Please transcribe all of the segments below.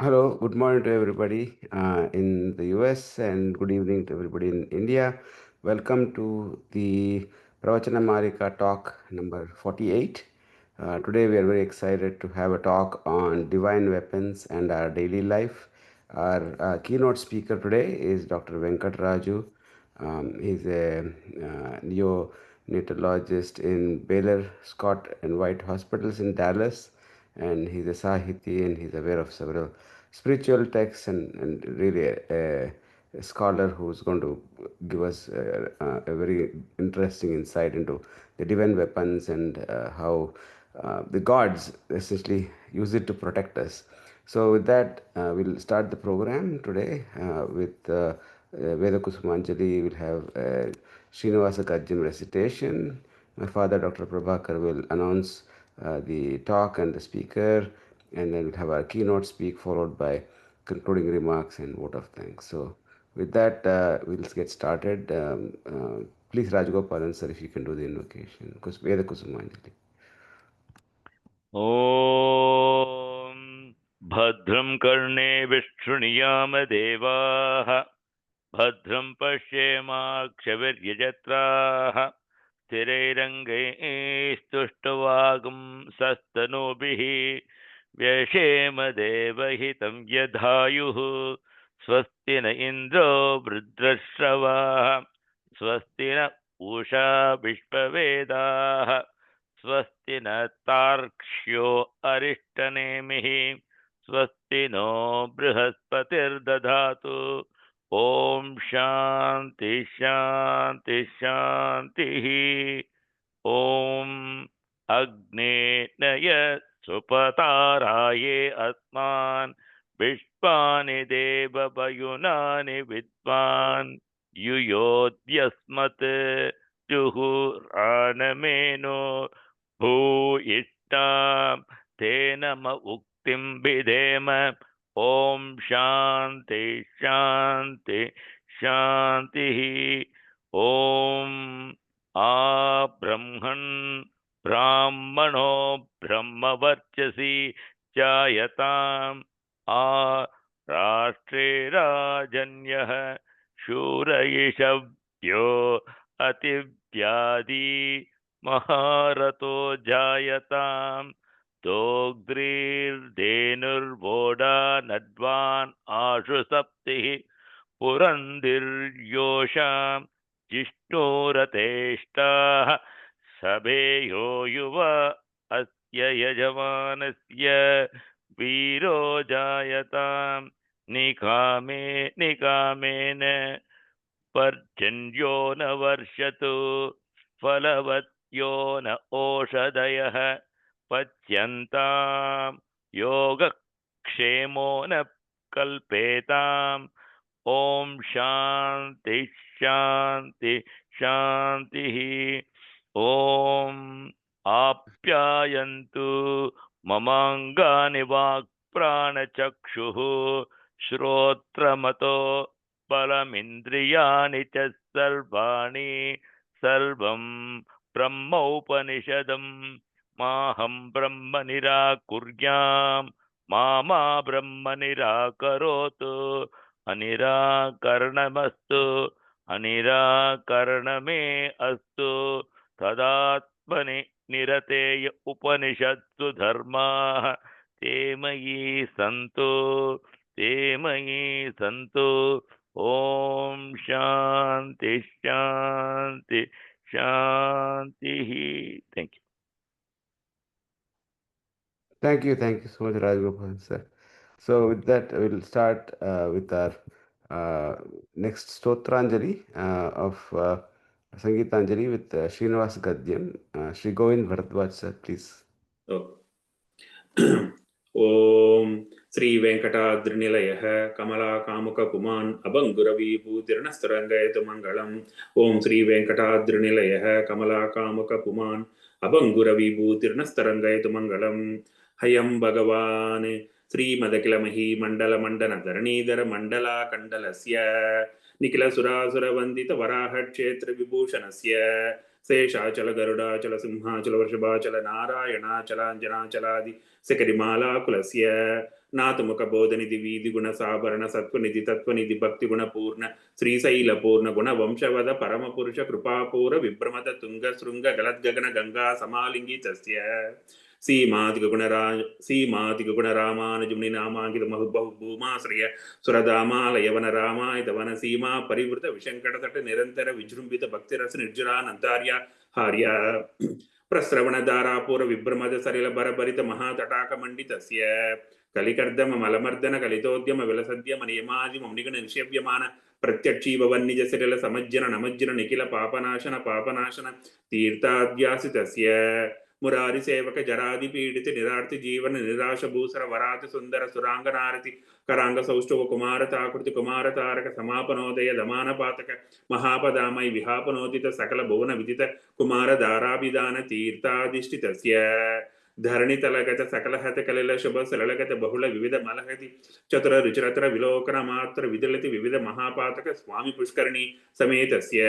Hello, good morning to everybody in the US and good evening to everybody in India. Welcome to the Pravachana Malika talk number 48. Today we are very excited to have a talk on divine weapons and our daily life. Our keynote speaker today is Dr. Venkat Raju. He's a neonatologist in Baylor, Scott and White Hospitals in Dallas, and he's a Sahiti and he's aware of several spiritual texts and really a scholar who's going to give us a very interesting insight into the divine weapons and how the gods essentially use it to protect us. So with that, we'll start the program today with Veda Kusumanjali. We'll have Srinivasa Gajjam recitation. My father, Dr. Prabhakar, will announce the talk and the speaker, and then we'll have our keynote speak followed by concluding remarks and vote of thanks. So with that, we'll get started. Please, Rajgopalan sir, if you can do the invocation. Veda Kusumanjali. ॐ भद्रं कर्णेभिः शृणुयाम देवाः भद्रं पश्येमाक्षभिर्यजत्राः स्थिरैरङ्गैस्तुष्टवागुंसस्तनूभिः व्यशेम देवहितं यधायुः स्वस्ति न इन्द्रो वृद्धश्रवाः स्वस्ति न पूषा विश्ववेदाः स्वस्ति न तार्क्ष्यो अरिष्टनेमिः स्वस्ति नो बृहस्पतिर्दधातु ॐ शान्ति शान्ति शान्तिः ॐ अग्ने नय सुपताराये अस्मान् विश्वानि देवपयुनानि विद्वान् युयोद्यस्मत् जुहुरानमेनो भूयिष्ठां तेन म उक्तिं विधेम ॐ शान्ति शान्ति शान्तिः ॐ ब्रह्मन् ब्राह्मणो ब्रह्मवर्चसि जायताम् राष्ट्रे राजन्यः शूरयिषव्यो अतिव्याधि महारतो जायताम् दोग्ध्रीर्धेनुर्वोडा नड्वान् आशु सप्तिः पुरन्दिर्योषां जिष्णुरतेष्टाः सभेयो युव अस्य यजमानस्य वीरो जायताम् निकामे निकामेन पर्जन्यो न वर्षतु फलवत्यो न ओषधयः पच्यन्तां योगक्षेमो न कल्पेताम् ॐ शान्ति शान्ति शान्तिः ॐ आप्यायन्तु ममाङ्गानि वाक्प्राणचक्षुः श्रोत्रमतो बलमिन्द्रियाणि च सर्वाणि सर्वं ब्रह्मोपनिषदं माहं ब्रह्म निराकुर्यां मा ब्रह्म निराकरोतु अनिराकरणमस्तु अनिराकरणमे अस्तु तदात्मनि निरतेय उपनिषत्सु धर्माः ते मयि सन्तु ते मयि सन्तु ॐ शान्ति शान्ति शान्तिः thank you Thank you so much, Rajgopalan sir. So with that, we'll start with our next Stotranjali of Sangeetanjali with Srinivas Gadyam. Sri Govind Bharatwaj sir, please. ॐ श्रीवेङ्कटाद्रिनिलयः कमलाकामुकपुमान् अभङ्गुरविभूतिर्नस्तरङ्गयतु मङ्गलम् ॐ श्रीवेङ्कटाद्रिनिलयः कमलाकामुकपुमान् अभङ्गुरविभूतिर्नस्तरङ्गयतु मङ्गलम् हयं भगवान् श्रीमदखिलमहीमण्डलमण्डनधरणीधरमण्डलाकण्डलस्य निखिलसुरासुरवन्दितवराहक्षेत्रविभूषणस्य శేషాచల గరుడాచల సింహాచల వృషభాచల నారాయణాచలాంజనాచలాది శకరిమాలాకులస్య నాతుముఖ బోధనిధి వీధి గుణ సాభరణ సత్వనిధి తత్వనిధి భక్తి గుణ పూర్ణ శ్రీశైల పూర్ణ గుణ వంశవద పరమ పురుష కృపాపూర విభ్రమద తుంగ శృంగ గలద్గగన గంగా సమాలింగి తస్య సీమాతిక గుణ రామానుజముని నామాంకిత మహుబహు భూమాశ్రయ సురదామాలయవన రామాయతవన సీమా పరివృత విశంకట తట నిరంతర విజృంభిత భక్తిరస నిర్జరానంతార్య హార్య ప్రస్రవణ ధారాపూర విభ్రమద సరిల బరభరిత మహాతటాక మండితస్య కలికర్దమ మలమర్దన కలితోద్యమ విలసద్యమ నియమాది మౌనిగణ నిషేవ్యమాన ప్రత్యక్షీవ వన్నిజ సరిల సమజ్జన నమజ్జన నిఖిల పాపనాశన తీర్థాద్యాసితస్య మురారి సేవక జరాది పీడిత నిరార్తి జీవన నిరాశ భూసర వరాతి సుందర సురాంగనారతి కరాంగ సౌష్ఠవ కుమార తాకృతి కుమార తారక సమాపనోదయ దమాన పాతక మహాపదామై విహాపనోదిత సకల భువన విదిత కుమార దారాభిధాన తీర్థాధిష్ఠితస్య ధరణితలగత సకలహత కలిల శుభ సరళగత బహుళ వివిధ మలహతి చతుర రుచిరతర విలోకన మాత్ర విదలతి వివిధ మహాపాతక స్వామి పుష్కరిణి సమేతస్య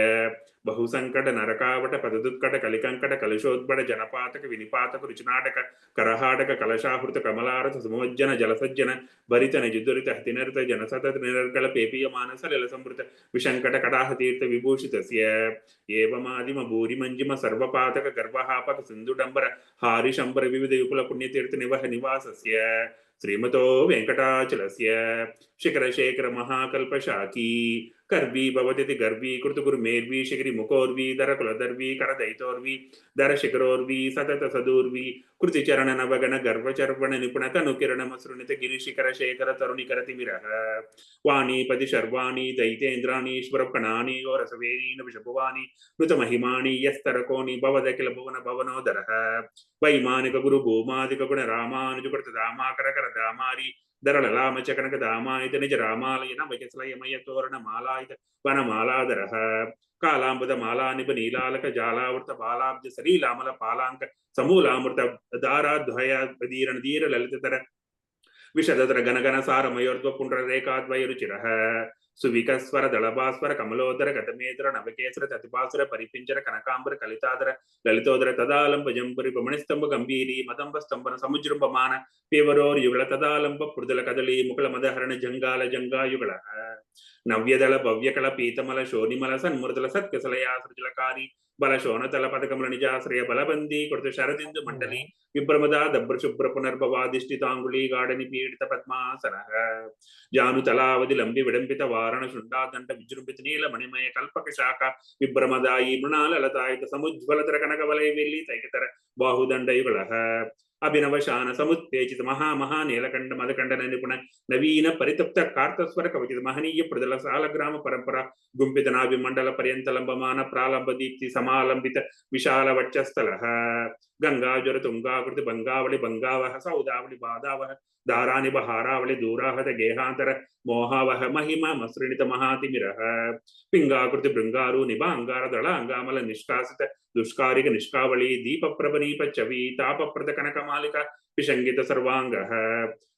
బహుసంకట నరకావట పదదుత్కట కలికంకట కలుషోద్బడ జనపాతక వినిపాతక రుచినాటక కరహాటక కలశాహృత కమలారత సుమజ్జన జలసజ్జన భరిత నిజుదురిత హతినరిత జనసతత నిరర్గళ పేపీయ మానస లిల సంవృత విశంకట కడాహ తీర్థ విభూషితస్య ఏవమాదిమ భూరి మంజిమ సర్వపాతక గర్భహాపక సింధుడంబర హారిశంబర వివిధ యుకుల పుణ్యతీర్థ నివాసస్య శ్రీమతో వెంకటాచలస్య శిఖరశేఖర మహాకల్పశాఖీ कर्वी भवति गर्वी कृतगुरुमेर्वी शिखरि मुखोर्वी दरकुलदर्वी करदैतोर्वी दरशिखरोर्वी सतत सदूर्वी कृतिचरण नवगण गर्वचर्वण निपुण तनुकिरणमसृणित गिरिशिखर शेखर तरुणिकरतिमिरः वाणीपति शर्वाणि दैतेन्द्राणीश्वर कणानि ओरसवेरीन विषभुवानि मृतमहिमानि यस्तरकोणि भवदखिल भुवन भवनोदरः वैमानिक गुरु भूमादिक गुण रामानुजकृत दामाकर कर दामारी दरललामच कनक दामायित निज रामालयन वयसलयमय तोरण मालायित वनमालाधरः कालांबुद मालानिभ नीलालक जालावृत बालाब्ज सलीलामल पालांक समूलामृत दाराद्वय दीरण दीर ललिततर विशदतर गणगण सारमयोर्ध्व पुण्डरेखाद्वयरुचिरः सुविकस्वर दलभास्वर कमलोदर गतमेदर नवकेसर ततिपासुर परिपिंजर कनकांबर कलितादर ललितोदर तदालंब जंबुरि पमणिस्तंभ गंभीरी मदंब स्तंभन समुजृंभमान पेवरोर युगल तदालंब पुर्दल कदली मुकुल मदहरण जंगाल जंगा युगल नव्यदल भव्यकल पीतमल शोनिमल सन्मुर्दल सत्कसलया सृजलकारी बल शोणतल पदकमल निजाश्रय बलबंदी कृत शरदिंदु मंडली विभ्रमदा दभ्र शुभ्र पुनर्भवादिष्टितांगुली गाढनि पीडित पद्मासनः जानुतलावधि लंबि विडंबित वारण शुंडादंड विजृंभित नील मणिमय कल्पक शाखा विभ्रमदायी मृणाल लतायित समुज्ज्वलतर कनकवलय वेल्ली तैकतर बाहुदंड युगलः अभिनवशान समुत्तेजित महा नीलकंड मदकंडन निपुण नवीन परितप्त कार्तस्वर कवचित महनीय प्रदल सालग्राम परंपरा गुंपित नाभि मंडल पर्यंत लंबमान प्रालंब दीप्ति समालंबित विशाल वक्षस्थलः गंगाजर तुंगाकृत बंगावली बंगावह सौदावली बाधावह दारानि बहारावली दूराहत गेहांतर मोहावह महिमा मसृणित महातिमिरः पिंगाकृति भृंगारु निभांगार दल अंगामल निष्कासित दुष्कारिक निष्कावली दीप प्रभनीप चवी तापप्रद कनकमालिका पिशंगित सर्वांगः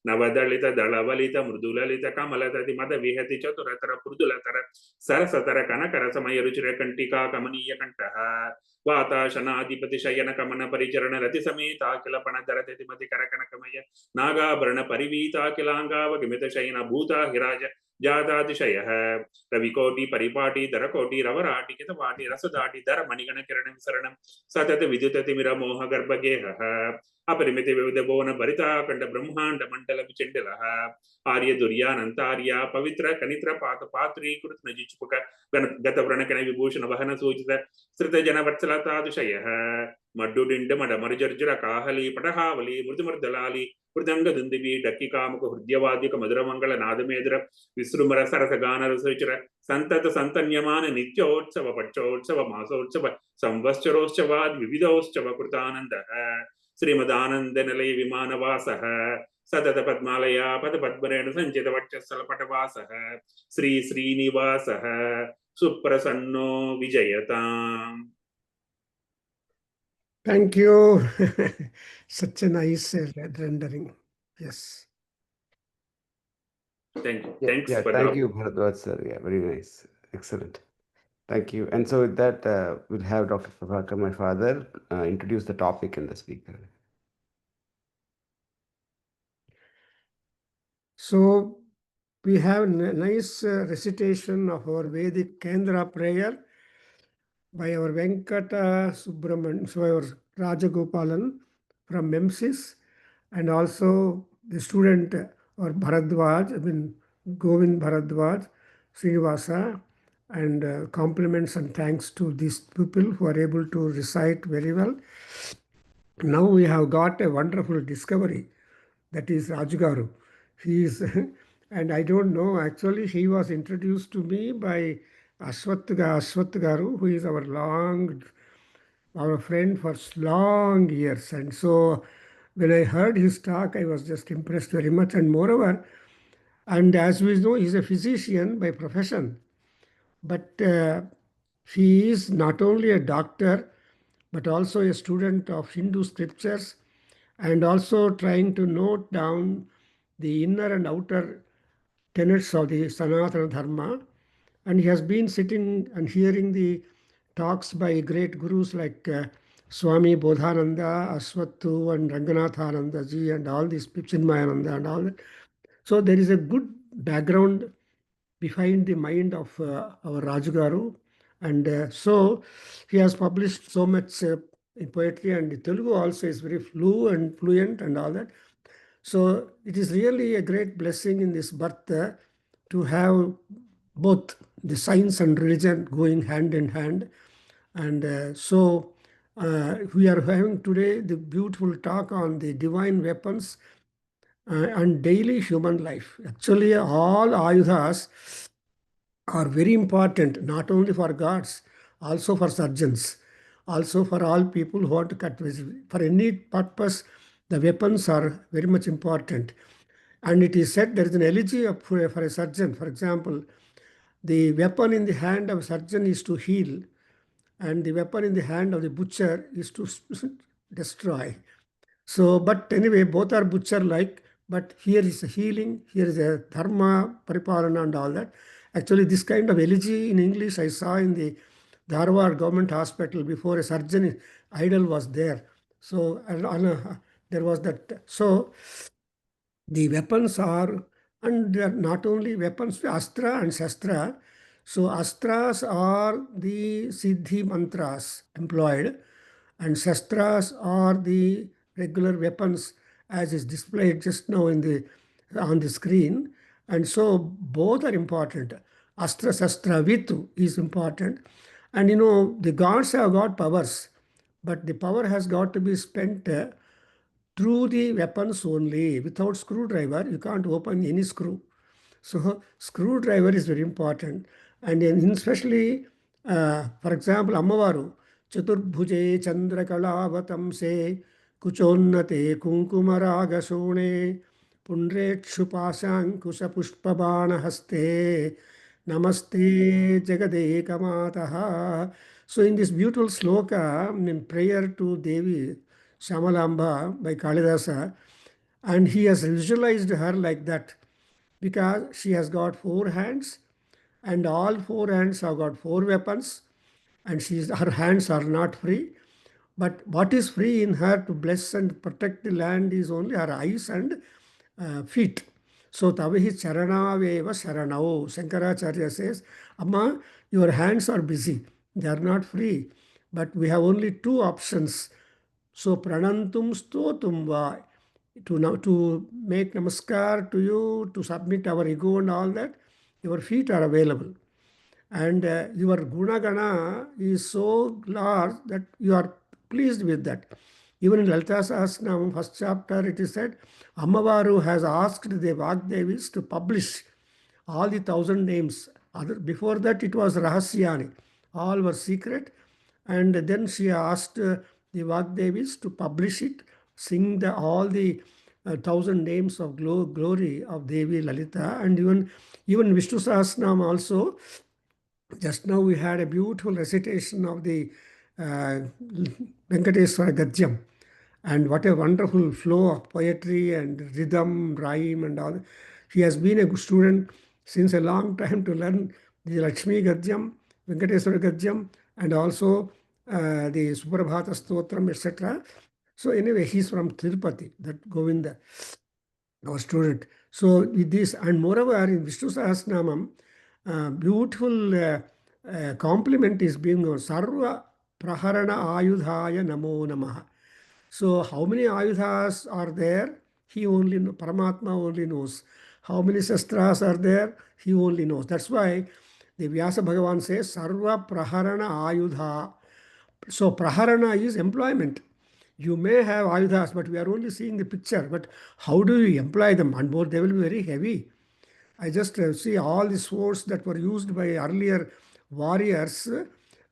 नवदलित दलवलित मृदुललित कमलतति मद विहति चतुरतर मृदुलतर सरसतर कनकर समय रुचिर कंटिका कमनीय कंठः वाताशनाधिपति शयन कमन परिचरण रति समेता किल पण धरति मति कर कनकमय नागाभरण परिवीता किलांगावगमित शयन भूता हिराज जातातिशयः रविकोटि परिपाटि धरकोटि रवराटि कितवाटि रसदाटि धर मणिगण किरण विसरणं सतत विद्युततिमिर मोह गर्भगेहः अपरिमित विविध भुवन भरिता कंड ब्रह्मांड मंडल विचंडलः आर्य दुर्यानंतार्य पवित्र कनित्र पात पात्रीकृत नजिचुपक गत व्रणकन विभूषण वहन सूचित श्रुत जन वत्सलतातिशयः मड्डुडिंड मड मरजर्जर काहली पटहावली मृदुमर्दलाली मृदंग दुंदिवी डक्की कामुक हृदयवादिक मधुर मंगल नादमेद्र विसृमर सरस गान रसचर संतत संतन्यमान नित्योत्सव पक्षोत्सव मासोत्सव संवत्सरोत्सवाद विविधोत्सव कृतानंदः श्रीमदानंद निलय विमानवासः सतत पद्मालया पद पद्मरेण संचित वक्षस्थल पटवासः श्री श्रीनिवासः सुप्रसन्नो विजयताम्. Thank you. Such a nice rendering. Yes. Thank you. Thanks Yeah, for thank the you, Bharat sir. Yeah, very nice. Excellent. Thank you. And so with that, we'll have Dr. Prabhakar, my father, introduce the topic and the speaker. So we have nice recitation of our Vedic Kendra prayer by our Venkata Subramanian, so our Rajagopalan from Memphis, and also the student or Bharadwaj, Govind Bharadwaj, Srinivasa, and compliments and thanks to these people who are able to recite very well. Now we have got a wonderful discovery, that is Raju. He is, and I don't know, actually he was introduced to me by Ashwat Garu, who is our friend for long years. And so when I heard his talk, I was just impressed very much. And moreover, and as we know, he's a physician by profession, but he is not only a doctor, but also a student of Hindu scriptures, and also trying to note down the inner and outer tenets of the Sanatana Dharma. And he has been sitting and hearing the talks by great gurus like Swami Bodhananda, Aswattu, and Ranganathananda ji, and all these Chinmayananda and all that. So there is a good background behind the mind of our Rajugaru. And so he has published so much in poetry, and Telugu also is very fluent and all that. So it is really a great blessing in this birth to have both the science and religion going hand in hand. And we are having today the beautiful talk on the divine weapons and daily human life. Actually, all ayudhas are very important, not only for gods, also for surgeons, also for all people who want to cut. For any purpose, the weapons are very much important. And it is said there is an elegy for a surgeon. For example, the weapon in the hand of a surgeon is to heal, and the weapon in the hand of the butcher is to destroy. So, but anyway, both are butcher-like, but here is a healing, here is a dharma, paripalana and all that. Actually, this kind of elegy in English I saw in the Dharwad government hospital before a surgeon idol was there. So, there was that. So, the weapons are, and they are not only weapons, astra and shastra. So astras are the siddhi mantras employed, and shastras are the regular weapons as is displayed just now on the screen. And so both are important. Astra shastra vitu is important. And the gods have got powers, but the power has got to be spent through the weapons only. Without screwdriver, you can't open any screw. So screwdriver is very important. And especially, for example, Ammavaru, Chaturbhuje Chandrakalaavatamse Kuchonnate Kunkumaragashone Pundrekshupashankusha Pushpabana Haste Namaste Jagadekamataha. So in this beautiful sloka, in prayer to Devi Shamalamba by Kalidasa, and he has visualized her like that because she has got four hands, and all four hands have got four weapons, and her hands are not free. But what is free in her to bless and protect the land is only her eyes and feet. So Tavahi Charanaveva Sharanao. Shankaracharya says, Amma, your hands are busy. They are not free. But we have only two options. So pranantum stotum va. To make namaskar to you, to submit our ego and all that, your feet are available. And your gunagana is so large that you are pleased with that. Even in Lalita Sahasranam, first chapter, it is said, Ammavaru has asked the Vagdevis to publish all the 1,000 names. Before that, it was Rahasyani. All were secret. And then she asked the Vagdevis to publish it, sing all the 1,000 names of glory of Devi Lalita. And even Vishnu Sahasranam also. Just now we had a beautiful recitation of the Venkateswara Gadyam. And what a wonderful flow of poetry and rhythm, rhyme and all. He has been a good student since a long time to learn the Lakshmi Gadyam. Venkateswara Gadyam, and also the Suprabhata Stotram, etc. So anyway, he's from Tirupati, that Govinda, our student. So with this, and moreover, in Vishnu Sahasranamam, beautiful compliment is being known. Sarva Praharana Ayudhaya Namo Namaha. So how many Ayudhas are there? He only, Paramatma only knows. How many Shastras are there? He only knows. That's why the Vyasa Bhagavan says, Sarva Praharana Ayudha. So Praharana is employment. You may have Ayudhas, but we are only seeing the picture. But how do you employ them? And more, they will be very heavy. I just see all the swords that were used by earlier warriors,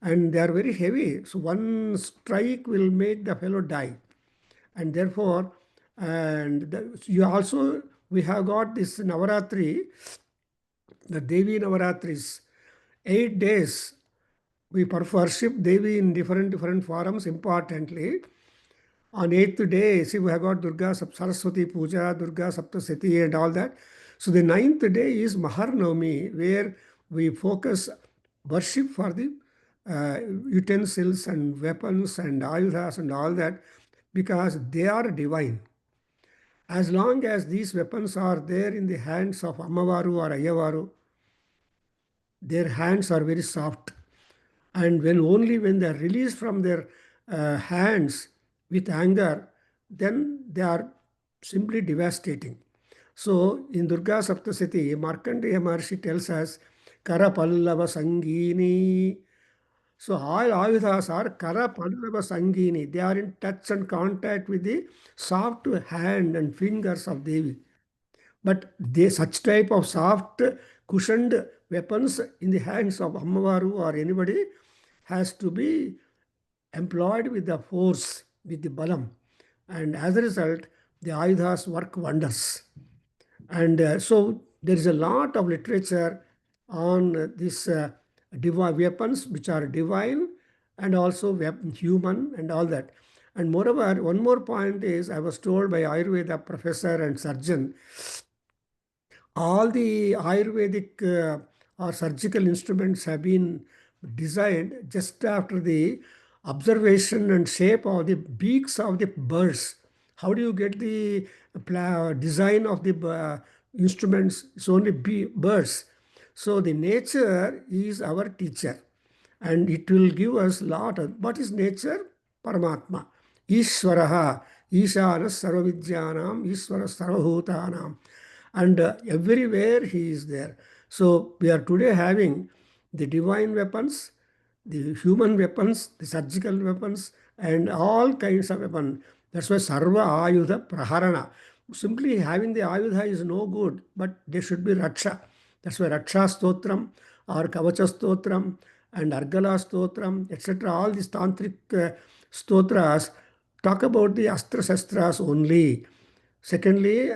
and they are very heavy. So one strike will make the fellow die. And therefore, you also, we have got this Navaratri, the Devi Navaratris, 8 days. We worship Devi in different forums, importantly. On 8th day, see, we have got Durga Saraswati Puja, Durga Saptasati, and all that. So the 9th day is Maharnavami, where we focus worship for the utensils and weapons and ayudhas and all that, because they are divine. As long as these weapons are there in the hands of Ammavaru or Ayyavaru, their hands are very soft. And only when they are released from their hands with anger, then they are simply devastating. So in Durga Saptasati, Markandeya Maharshi tells us, Kara Pallava Sangini. So all Ayudhas are Kara Pallava Sangini. They are in touch and contact with the soft hand and fingers of Devi. But such type of soft, cushioned weapons in the hands of Ammavaru or anybody has to be employed with the force, with the balam. And as a result, the Ayudhas work wonders. And so there is a lot of literature on these divine weapons, which are divine and also human and all that. And moreover, one more point is, I was told by Ayurveda professor and surgeon, all the Ayurvedic or surgical instruments have been designed just after the observation and shape of the beaks of the birds. How do you get the design of the instruments? It's only birds. So the nature is our teacher, and it will give us a lot of, what is nature? Paramatma. Ishwaraha. Ishana Sarvavidyanam. Ishwara Sarvabhutanam. And everywhere he is there. So we are today having the divine weapons, the human weapons, the surgical weapons, and all kinds of weapons. That's why Sarva Ayudha Praharana. Simply having the Ayudha is no good, but there should be Raksha. That's why Raksha Stotram or Kavacha Stotram and Argala Stotram, etc. All these tantric stotras talk about the Astra Shastras only. Secondly,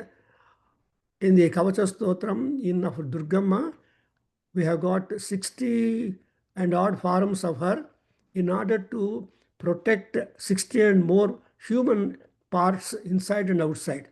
in the Kavacha Stotram in of Durgamma, we have got 60 and odd forms of her in order to protect 60 and more human parts inside and outside.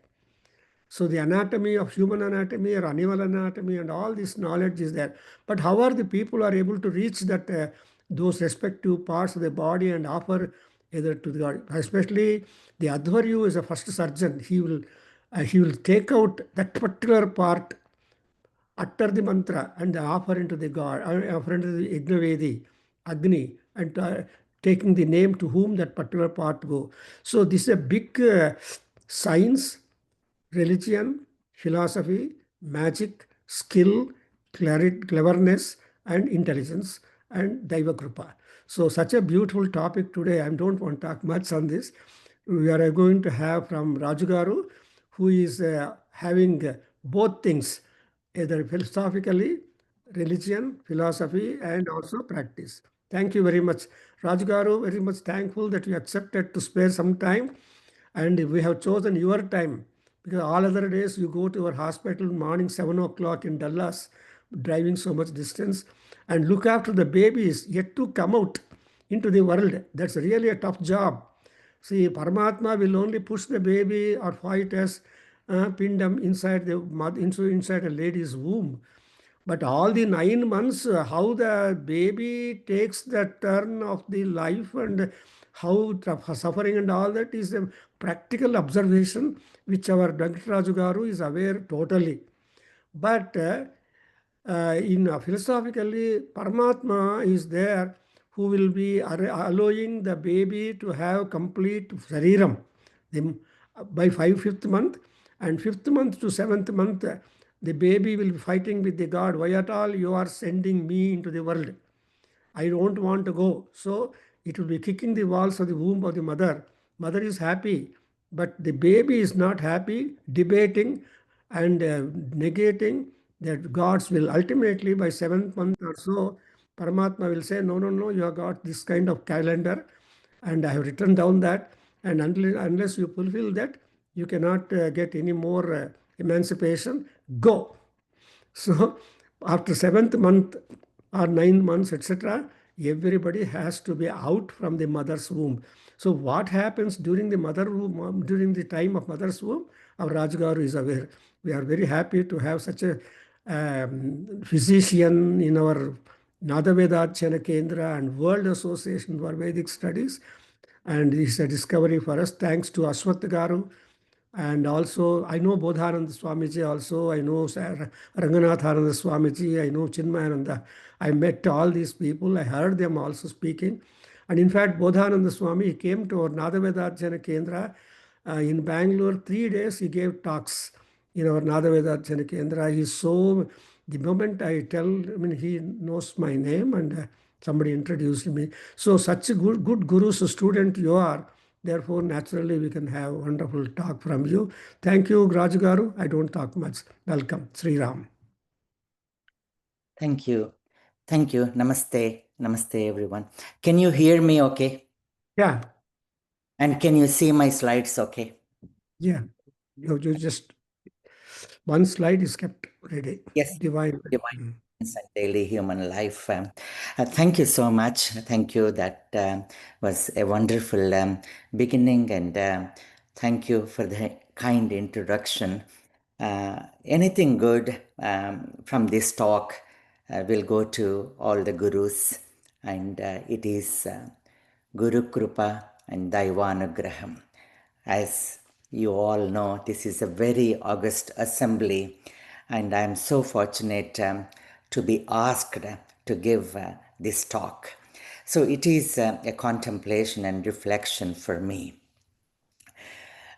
So the anatomy of human anatomy or animal anatomy and all this knowledge is there. But how are the people are able to reach that those respective parts of the body and offer either to the God? Especially the Adhvaryu is a first surgeon. He will take out that particular part, utter the mantra, and offer into the God, offer into the Ignavedi, Agni, and taking the name to whom that particular part go. So this is a big science, religion, philosophy, magic, skill, cleverness, and intelligence, and Daiva Krupa. So such a beautiful topic today. I don't want to talk much on this. We are going to have from Raju Garu, who is having both things, either philosophically, religion, philosophy, and also practice. Thank you very much. Raju Garu, very much thankful that you accepted to spare some time, and we have chosen your time, because all other days you go to our hospital morning 7 o'clock in Dallas, driving so much distance, and look after the babies yet to come out into the world. That's really a tough job. See, Paramatma will only push the baby or fight as pindam inside the inside a lady's womb. But all the 9 months, how the baby takes the turn of the life and how suffering and all that is a practical observation which our Dr. Raju Garu is aware totally. But philosophically, Paramatma is there who will be allowing the baby to have complete shariram by fifth month, and 5th month to 7th month, the baby will be fighting with the God. Why at all you are sending me into the world? I don't want to go. So it will be kicking the walls of the womb of the mother. Mother is happy, but the baby is not happy, debating and negating that God's will. Ultimately, by 7th month or so, Paramatma will say, no, no, no, you have got this kind of calendar and I have written down that, and unless you fulfill that, you cannot get any more emancipation. Go. So after 7th month or 9 months, etc., everybody has to be out from the mother's womb. So what happens during the mother womb, during the time of mother's womb, our Rajgaru is aware. We are very happy to have such a physician in our Veda Kendra and World Association for Vedic Studies. And it's a discovery for us, thanks to Ashwath Garu. And also, I know Bodhananda Swamiji also, I know Ranganathananda Swamiji, I know Chinmayananda. I met all these people, I heard them also speaking. And in fact, Bodhananda Swami, he came to our Nadavedajana Kendra in Bangalore. 3 days he gave talks in our Nadavedajana Kendra. He's so, the moment I tell, I mean, he knows my name and somebody introduced me. So such a good guru's student you are. Therefore, naturally, we can have wonderful talk from you. Thank you, Raju Garu. I don't talk much. Welcome, Sri Ram. Thank you. Thank you. Namaste. Namaste, everyone. Can you hear me okay? Yeah. And can you see my slides okay? Yeah. You just, one slide is kept ready. Yes. Divine. Divine and daily human life. Thank you so much. Thank you. That was a wonderful beginning, and thank you for the kind introduction. Anything good from this talk will go to all the gurus, and it is Guru Krupa and Daivanugraham. As you all know, this is a very august assembly, and I am so fortunate to be asked to give this talk. So it is a contemplation and reflection for me.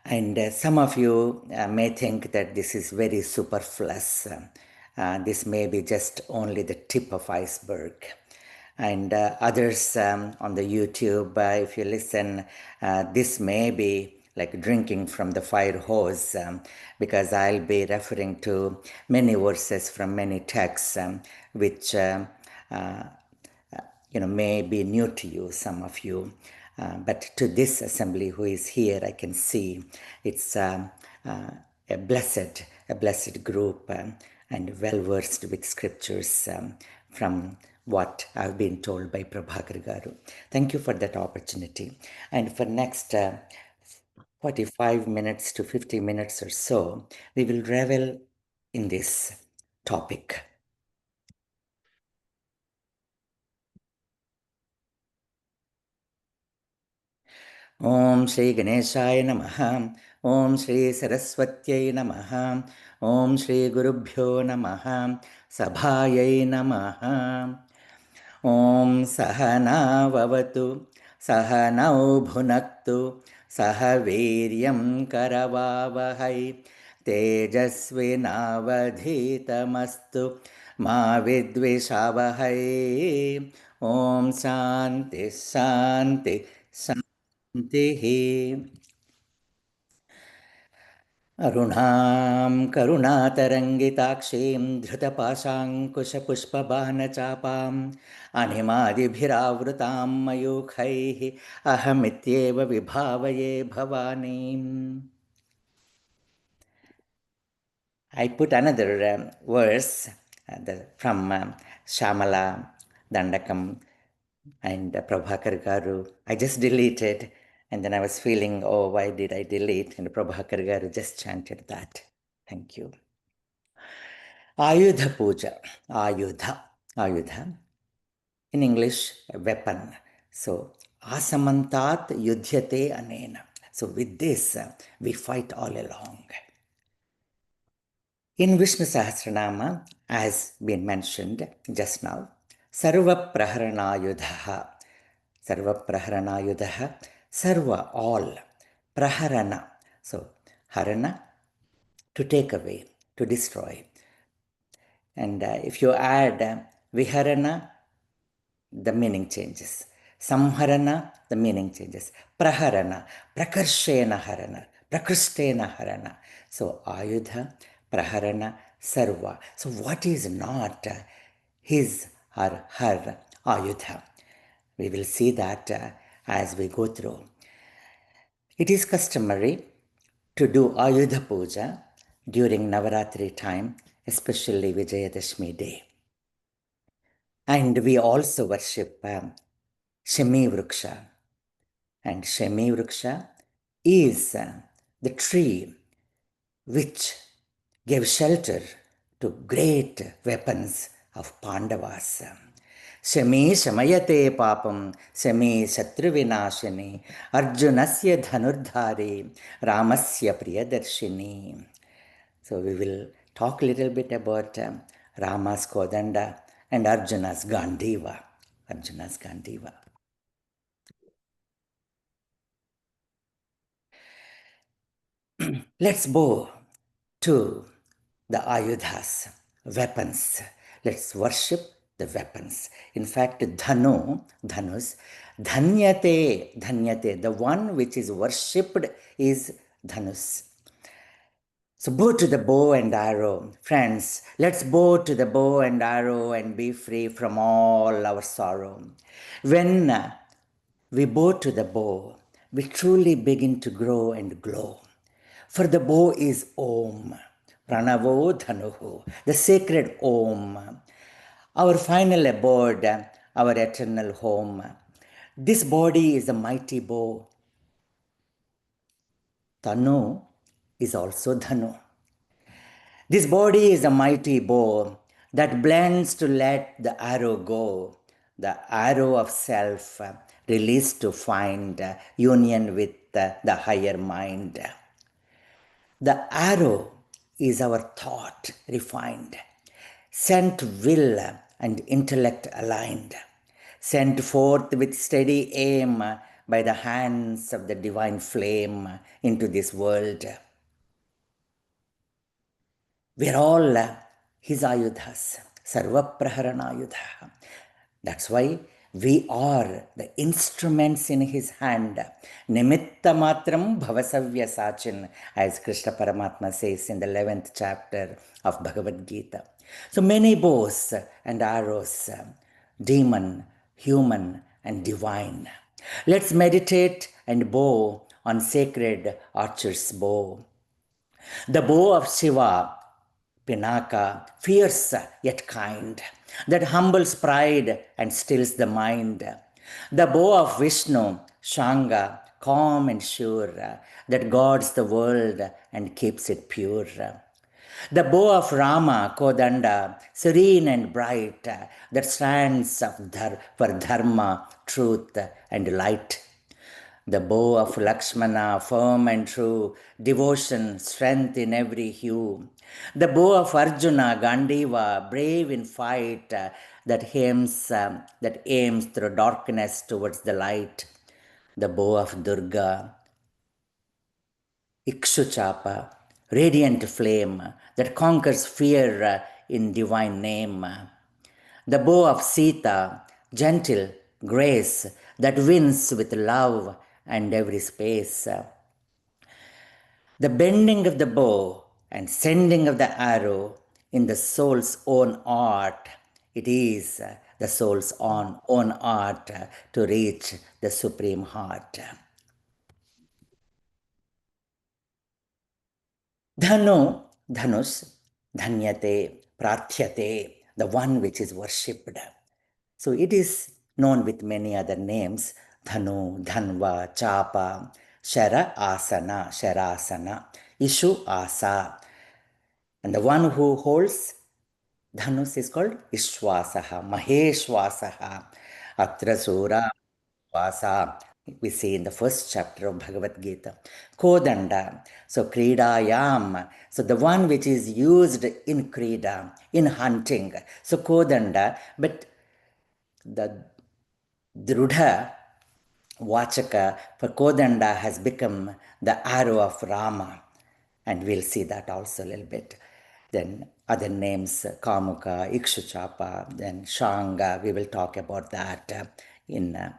And some of you may think that this is very superfluous. This may be just only the tip of iceberg. And others on the YouTube, if you listen, this may be like drinking from the fire hose, because I'll be referring to many verses from many texts, which may be new to you, some of you. But to this assembly who is here, I can see it's a blessed group and well-versed with scriptures from what I've been told by Prabhakar Garu. Thank you for that opportunity. And for next 45 minutes to 50 minutes or so, we will revel in this topic. Om Shri Ganeshaya Namaha. Om Shri Saraswatyai Namaha. Om Shri Gurubhyo Namaha. Sabhayai Namaha. Om Sahana Vavatu. Sahanau Bhunaktu. Sahaviryam Karavavahai. Tejasvinavadhitamastu. Ma Vidvishavahai. Om Shanti Shanti Shanti. अरुणां करुणातरङ्गिताक्षीं धृतपाशाङ्कुशपुष्पबाणचापाम् अनिमादिभिरावृतां मयूखैः अहमित्येव विभावये भवानीम्. I put another verse from Shamala Dandakam and Prabhakar Garu. I just deleted, and then I was feeling, oh, why did I delete? And Prabhakar Garu just chanted that. Thank you. Ayudha Puja. Ayudha. In English, a weapon. So, asamantat yudhyate anena. So, with this, we fight all along. In Vishnu Sahasranama, as been mentioned just now, Sarva Praharanayudha. Sarva Praharanayudha. Sarva, all. Praharana. So, Harana, to take away, to destroy. And if you add Viharana, the meaning changes. Samharana, the meaning changes. Praharana, Prakarshena Harana, Prakristena Harana. So Ayudha, Praharana, Sarva. So what is not his or her Ayudha? We will see that as we go through. It is customary to do Ayudha Puja during Navaratri time, especially Vijayadashmi day. And we also worship Shami Vriksha. And Shami Vriksha is the tree which gave shelter to great weapons of Pandavas. Shami Shamayate Papam, Shami Shatruvinashini, Arjunasya Dhanurdhari, Ramasya Priyadarshini. So we will talk a little bit about Rama's Kodanda and Arjuna's Gandiva. Arjuna's Gandiva. Let's bow to the Ayudhas, weapons. Let's worship the weapons. In fact, Dhanus, Dhanyate, the one which is worshipped is Dhanus. So bow to the bow and arrow. Friends, let's bow to the bow and arrow and be free from all our sorrow. When we bow to the bow, we truly begin to grow and glow. For the bow is Om, Pranavo Dhanuhu, the sacred Om, our final abode, our eternal home. This body is a mighty bow. Tanu is also Dhanu. This body is a mighty bow that blends to let the arrow go, the arrow of self released to find union with the higher mind. The arrow is our thought refined, sent will and intellect aligned, sent forth with steady aim by the hands of the divine flame into this world. We are all his ayudhas, Sarva Praharanayudha. That's why we are the instruments in his hand. Nimitta matram bhavasavya sachin, as Krishna Paramatma says in the 11th chapter of Bhagavad Gita. So many bows and arrows, demon, human, and divine. Let's meditate and bow on sacred archer's bow. The bow of Shiva, Pinaka, fierce yet kind, that humbles pride and stills the mind. The bow of Vishnu, Shanga, calm and sure, that guards the world and keeps it pure. The bow of Rama, Kodanda, serene and bright, that stands for dharma, truth, and light. The bow of Lakshmana, firm and true, devotion, strength in every hue. The bow of Arjuna, Gandiva, brave in fight, that aims through darkness towards the light. The bow of Durga, Ikshuchapa, radiant flame, that conquers fear in divine name. The bow of Sita, gentle grace, that wins with love and every space. The bending of the bow and sending of the arrow in the soul's own art. It is the soul's own art to reach the supreme heart. Dhanus, Dhanyate, Prathyate, the one which is worshipped. So it is known with many other names, Dhanu, Dhanva, Chapa, Sharasana, Ishu Asa. And the one who holds Dhanus is called Ishwasaha, Maheshwasaha, Atra Sura Vasa. We see in the first chapter of Bhagavad Gita. Kodanda, so Kridayam, so the one which is used in Krida, in hunting. So Kodanda, but the Drudha Vachaka for Kodanda has become the arrow of Rama. And we'll see that also a little bit. Then other names, Kamuka, Ikshuchapa, then Shanga, we will talk about that in a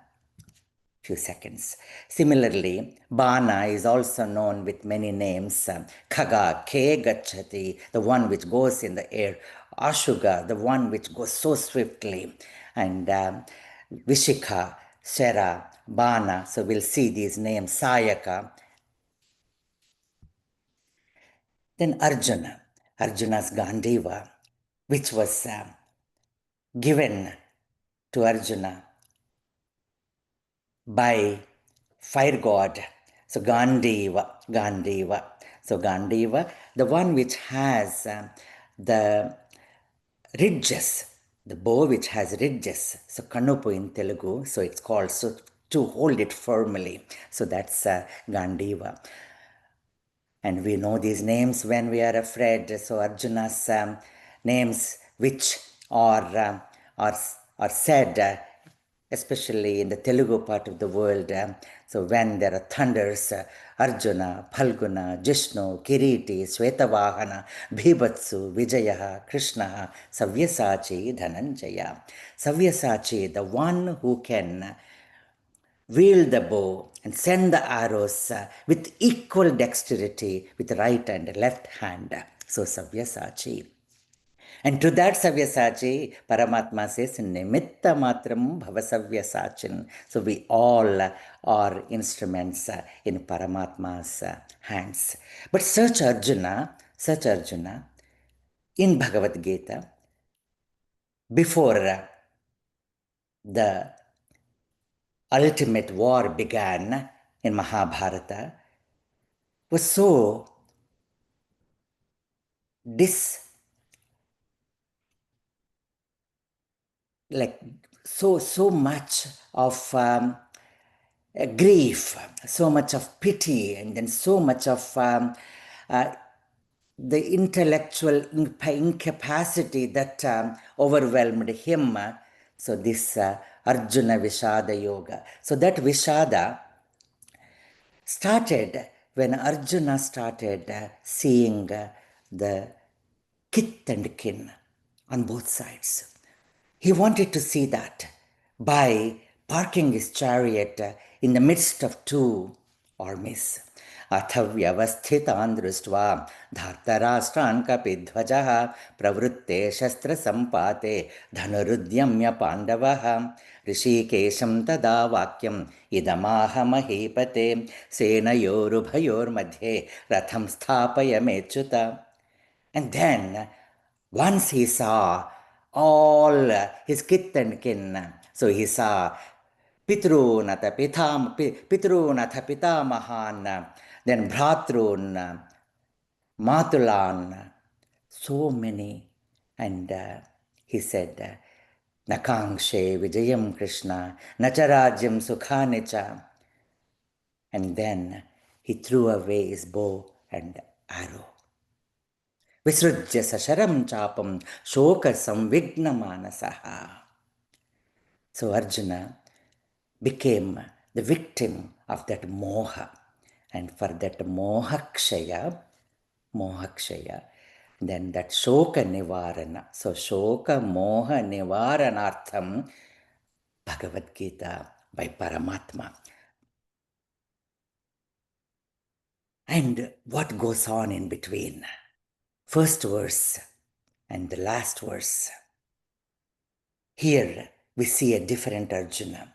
few seconds. Similarly, Bana is also known with many names. Khaga, Ke Gachati, the one which goes in the air. Ashuga, the one which goes so swiftly. And Vishikha, Shera, Bana, so we'll see these names, Sayaka. Then Arjuna, Arjuna's Gandiva, which was given to Arjuna by fire god. So Gandiva. So Gandiva, the one which has the ridges, the bow which has ridges. So Kanupu in Telugu, so it's called, so to hold it firmly. So that's Gandiva. And we know these names when we are afraid. So Arjuna's names which are said, especially in the Telugu part of the world. So when there are thunders, Arjuna, Phalguna, Jishnu, Kiriti, Svetavahana, Bhibatsu, Vijaya, Krishna, Savyasachi, Dhananjaya. Savyasachi, the one who can wield the bow and send the arrows with equal dexterity with right and left hand. So Savyasachi. And to that Savyasachi, Paramatma says, Nimitta matram bhava Savyasachin. So we all are instruments in Paramatma's hands. But such Arjuna, in Bhagavad Gita, before the ultimate war began in Mahabharata, was so so much of grief, so much of pity, and then so much of the intellectual incapacity that overwhelmed him. So this Arjuna Vishada Yoga. So that Vishada started when Arjuna started seeing the kith and kin on both sides. He wanted to see that by parking his chariot in the midst of two armies. Athavyavasthitan drustva dhartarashtraन् kapidhvajah pravrutte shastra sampate dhanurudyamya pandavah rishikesham tada vakyam idamaha mahipate senayorubhayor madhye ratham sthapayamechyuta. And then once he saw all his kith and kin, so he saw Pitrunatha Pitamahan, then Bhratrun, Matulan, so many. And he said, Nakangshe Vijayam Krishna, Nacharajyam Sukhanicha. And then he threw away his bow and arrow. Visrujya Sasharam Chapam Shoka Samvigna Manasaha. So Arjuna became the victim of that moha. And for that mohakshaya, then that shoka nivarana. So shoka moha nivaranartham, Bhagavad Gita by Paramatma. And what goes on in between? First verse and the last verse. Here we see a different Arjuna.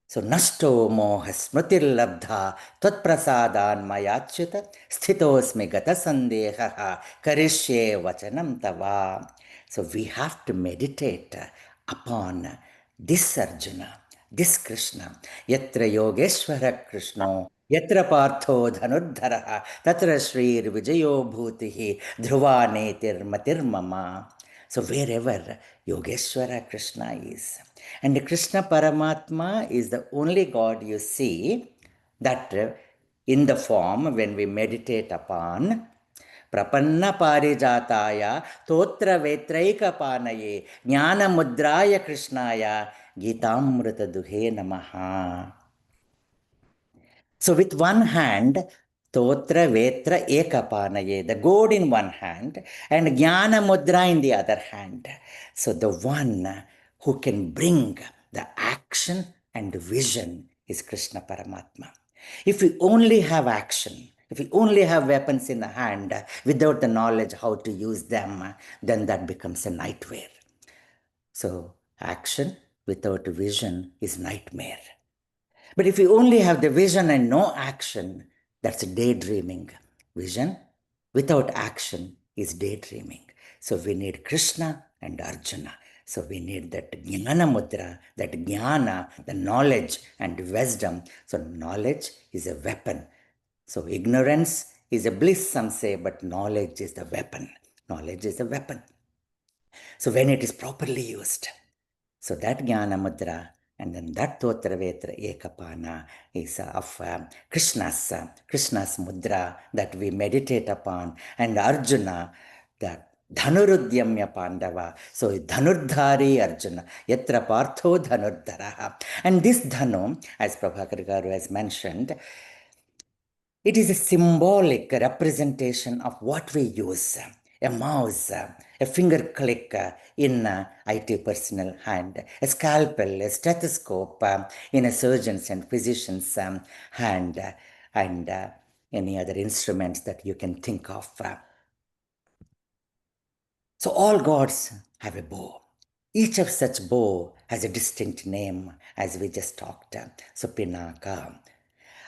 So nashto moha smritir labdha tat prasadan mayachyuta sthitosmi gata sandeha karishye vachanam tava. So we have to meditate upon this Arjuna, this Krishna. Yatra yogeshwara Krishno yatra partho dhanuddharaha tatra shrir vijayo bhutihi dhruva netir matir mama. So wherever Yogeshwara Krishna is, and Krishna Paramatma is the only God you see that in the form when we meditate upon Prapanna Parijataya Totra Vetraika Panaye Jnana Mudraya Krishnaya Gitamrita Duhe Namaha. So with one hand, Totra Vetra Ekapanaye, the gourd in one hand, and Jnana Mudra in the other hand. So the one who can bring the action and vision is Krishna Paramatma. If we only have action, if we only have weapons in the hand without the knowledge how to use them, then that becomes a nightmare. So action without vision is nightmare. But if you only have the vision and no action, that's daydreaming. Vision without action is daydreaming. So we need Krishna and Arjuna. So we need that jnana mudra, that jnana, the knowledge and wisdom. So knowledge is a weapon. So ignorance is a bliss, some say, but knowledge is the weapon. Knowledge is a weapon. So when it is properly used, so that jnana mudra and then that totra vetra ekapana is of Krishna's mudra that we meditate upon, and Arjuna, that Dhanurudyamya Pandava. So Dhanurdhari Arjuna, Yatra Partho Dhanurdhara. And this Dhanu, as Prabhakar Garu has mentioned, it is a symbolic representation of what we use. A mouse, a finger click in IT personal hand, a scalpel, a stethoscope in a surgeon's and physician's hand, and any other instruments that you can think of. So all gods have a bow. Each of such bow has a distinct name, as we just talked. So Pinaka.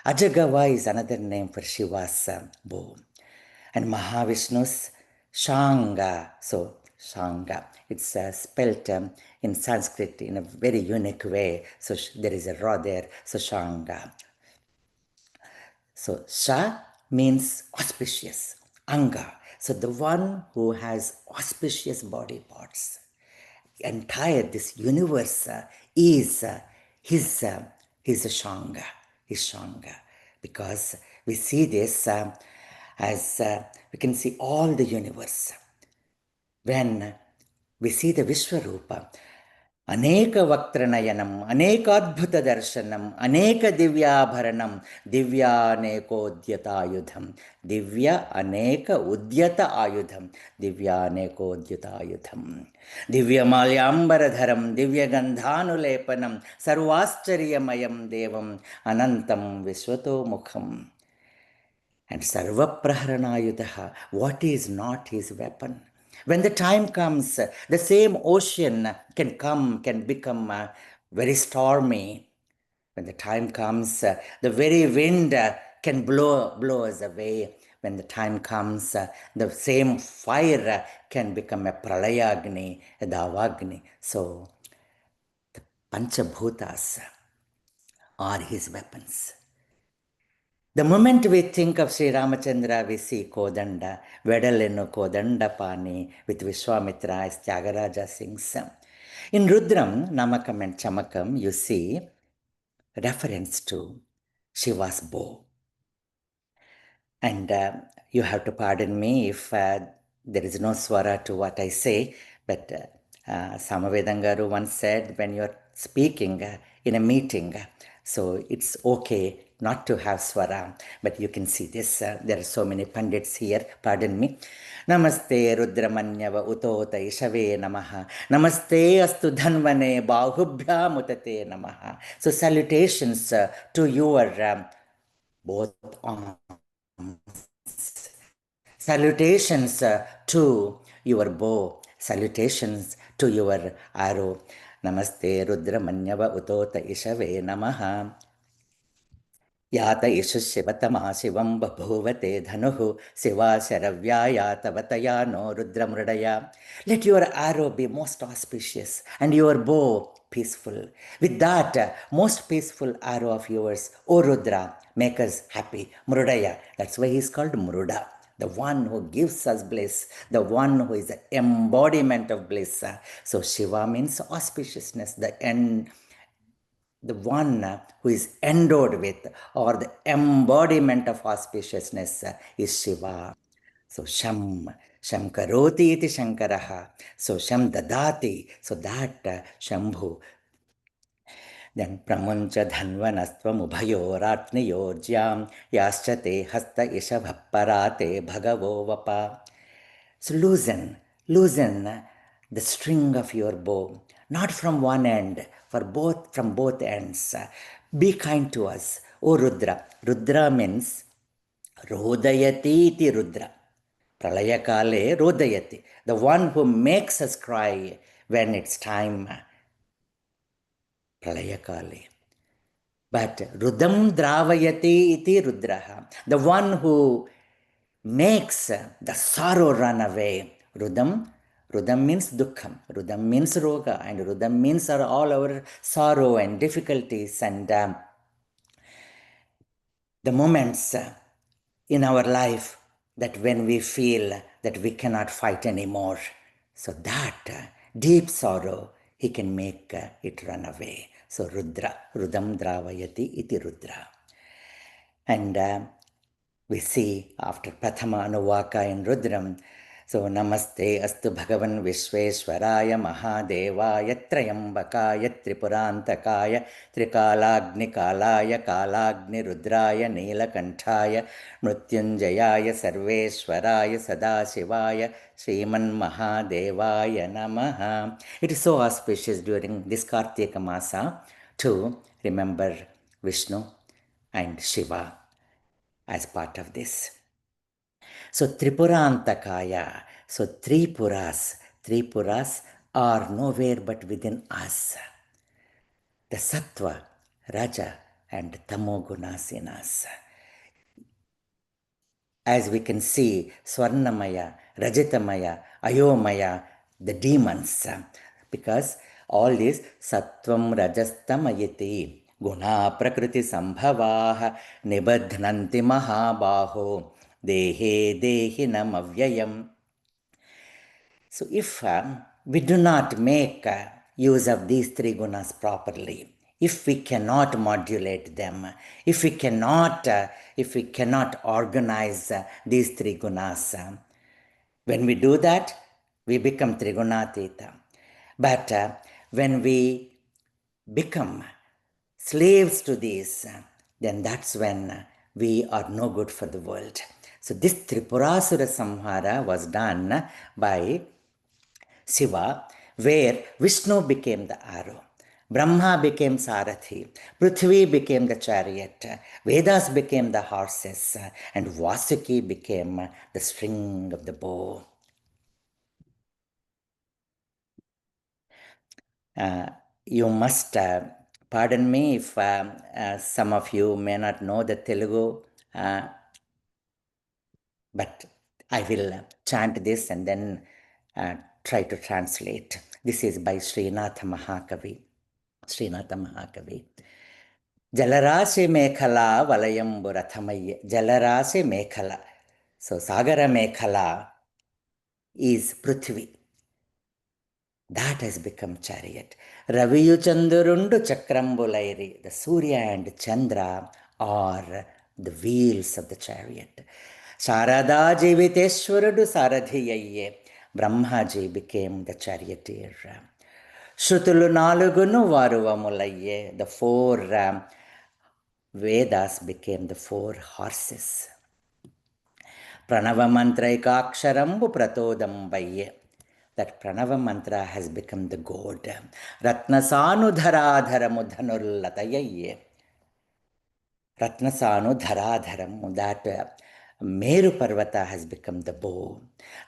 Ajagava is another name for Shiva's bow. And Mahavishnu's Shanga. So Shanga, it's spelt in Sanskrit in a very unique way. So there is a ra there. So Shanga. So Sha means auspicious. Anga. So the one who has auspicious body parts. Entire this universe is his Shanga, his Shanga, because we see this as we can see all the universe. When we see the Vishwarupa, Aneka Vakranayanam, Aneka Adbhuta Darshanam, Aneka Divyabharanam, Divya Aneko Udyata Ayudham, Divya Aneka Udyata Ayudham, Divya Aneko Udyata Ayudham, Divya Malyambaradharam, Divya Gandhanulepanam, Sarvascharyamayam Devam, Anantam Vishwato Mukham. And Sarva Praharanayudaha, what is not his weapon? When the time comes, the same ocean can become very stormy. When the time comes, the very wind can blow us away. When the time comes, the same fire can become a pralayagni, a davagni. So the Panchabhutas are his weapons. The moment we think of Sri Ramachandra, we see Kodanda, Vedalenu Kodanda Pani with Vishwamitra as Tyagaraja sings. In Rudram, Namakam and Chamakam, you see reference to Shiva's bow. And you have to pardon me if there is no swara to what I say, but Samavedangaru once said, when you're speaking in a meeting, so it's okay not to have swara, but you can see this. There are so many pandits here, pardon me. Namaste Rudramanyava Utota Ishave Namaha. Namaste Astu Dhanvane Bahubhya Mutate Namaha. So salutations to your both arms. Salutations to your bow. Salutations to your arrow. Namaste Rudramanyava Utota Ishave Namaha. Yata Isha Shivatama Shivam Babhuvate Dhanuhu Siva Sharavyaya Tavataya no Rudramradaya. Let your arrow be most auspicious and your bow peaceful. With that most peaceful arrow of yours, O Rudra, make us happy. Mrudaya, that's why he's called Mruda. the one who gives us bliss, the one who is the embodiment of bliss. So Shiva means auspiciousness, the one who is endowed with, or the embodiment of auspiciousness is Shiva. So Sham Karoti iti Shankaraha. So Sham Dadati. So that Shambhu. Then Pramuncha Dhanvanastvam Ubhayoratniyorjyam Yaschate Hasta Ishabhapparate Bhagavo Vapa. So loosen the string of your bow, not from one end, from both ends. Be kind to us, O Rudra. Rudra means Rodayati iti Rudra. Pralayakale Rodayati, the one who makes us cry when it's time. Pralayakale. But Rudam Dravayati iti Rudraha, the one who makes the sorrow run away. Rudam means dukkham, Rudam means roga, and Rudam means all our sorrow and difficulties and the moments in our life that when we feel that we cannot fight anymore. So that deep sorrow, he can make it run away. So Rudra, Rudam Dravayati iti Rudra. And we see after Prathama Anuvaka in Rudram, so Namaste Astu Bhagavan Vishveshwaraya Mahadevaya Trayambakaya Tripurantakaya Trikalagni Kalaya Kalagni Rudraya Neelakanthaya Mrityunjayaya Sarveshwaraya Sadashivaya Sriman Mahadevaya Namaha. It is so auspicious during this Kartika Masa to remember Vishnu and Shiva as part of this. So Tripurantakaya, so Tripuras are nowhere but within us. The Sattva, Raja and Tamogunas in us. As we can see, Swarnamaya, Rajitamaya, Ayomaya, the demons, because all this Sattvam Rajastamayiti Guna Prakriti Sambhavaha Nibadhnanti Mahabaho Dehe Dehinam Avyayam. So if we do not make use of these three gunas properly, if we cannot modulate them, if we cannot organize these three gunas, when we do that, we become trigunatita. But when we become slaves to these, then that's when we are no good for the world. So this Tripurasura Samhara was done by Shiva, where Vishnu became the arrow, Brahma became Sarathi, Prithvi became the chariot, Vedas became the horses, and Vasuki became the string of the bow. You must pardon me if some of you may not know the Telugu, but I will chant this and then try to translate. This is by Srinatha Mahakavi. Jalarasi Mekhala Valayambu Rathamaye. Jalarasi Mekhala. So Sagara Mekhala is Prithvi. That has become chariot. Raviyu Chandurundu Chakrambulairi. The Surya and Chandra are the wheels of the chariot. Sharada Jiviteshwaradu Saradhiyaye. Brahmaji became the charioteer. Shrutulu Nalugunu Varuvamulaye. The four Vedas became the four horses. Pranava Mantraika Aksharambu Pratodambaye. That Pranava mantra has become the god. Ratnasanu dharadharamu dhanurlatayaye. Ratnasanu dharadharamu, that Meru Parvata has become the bow.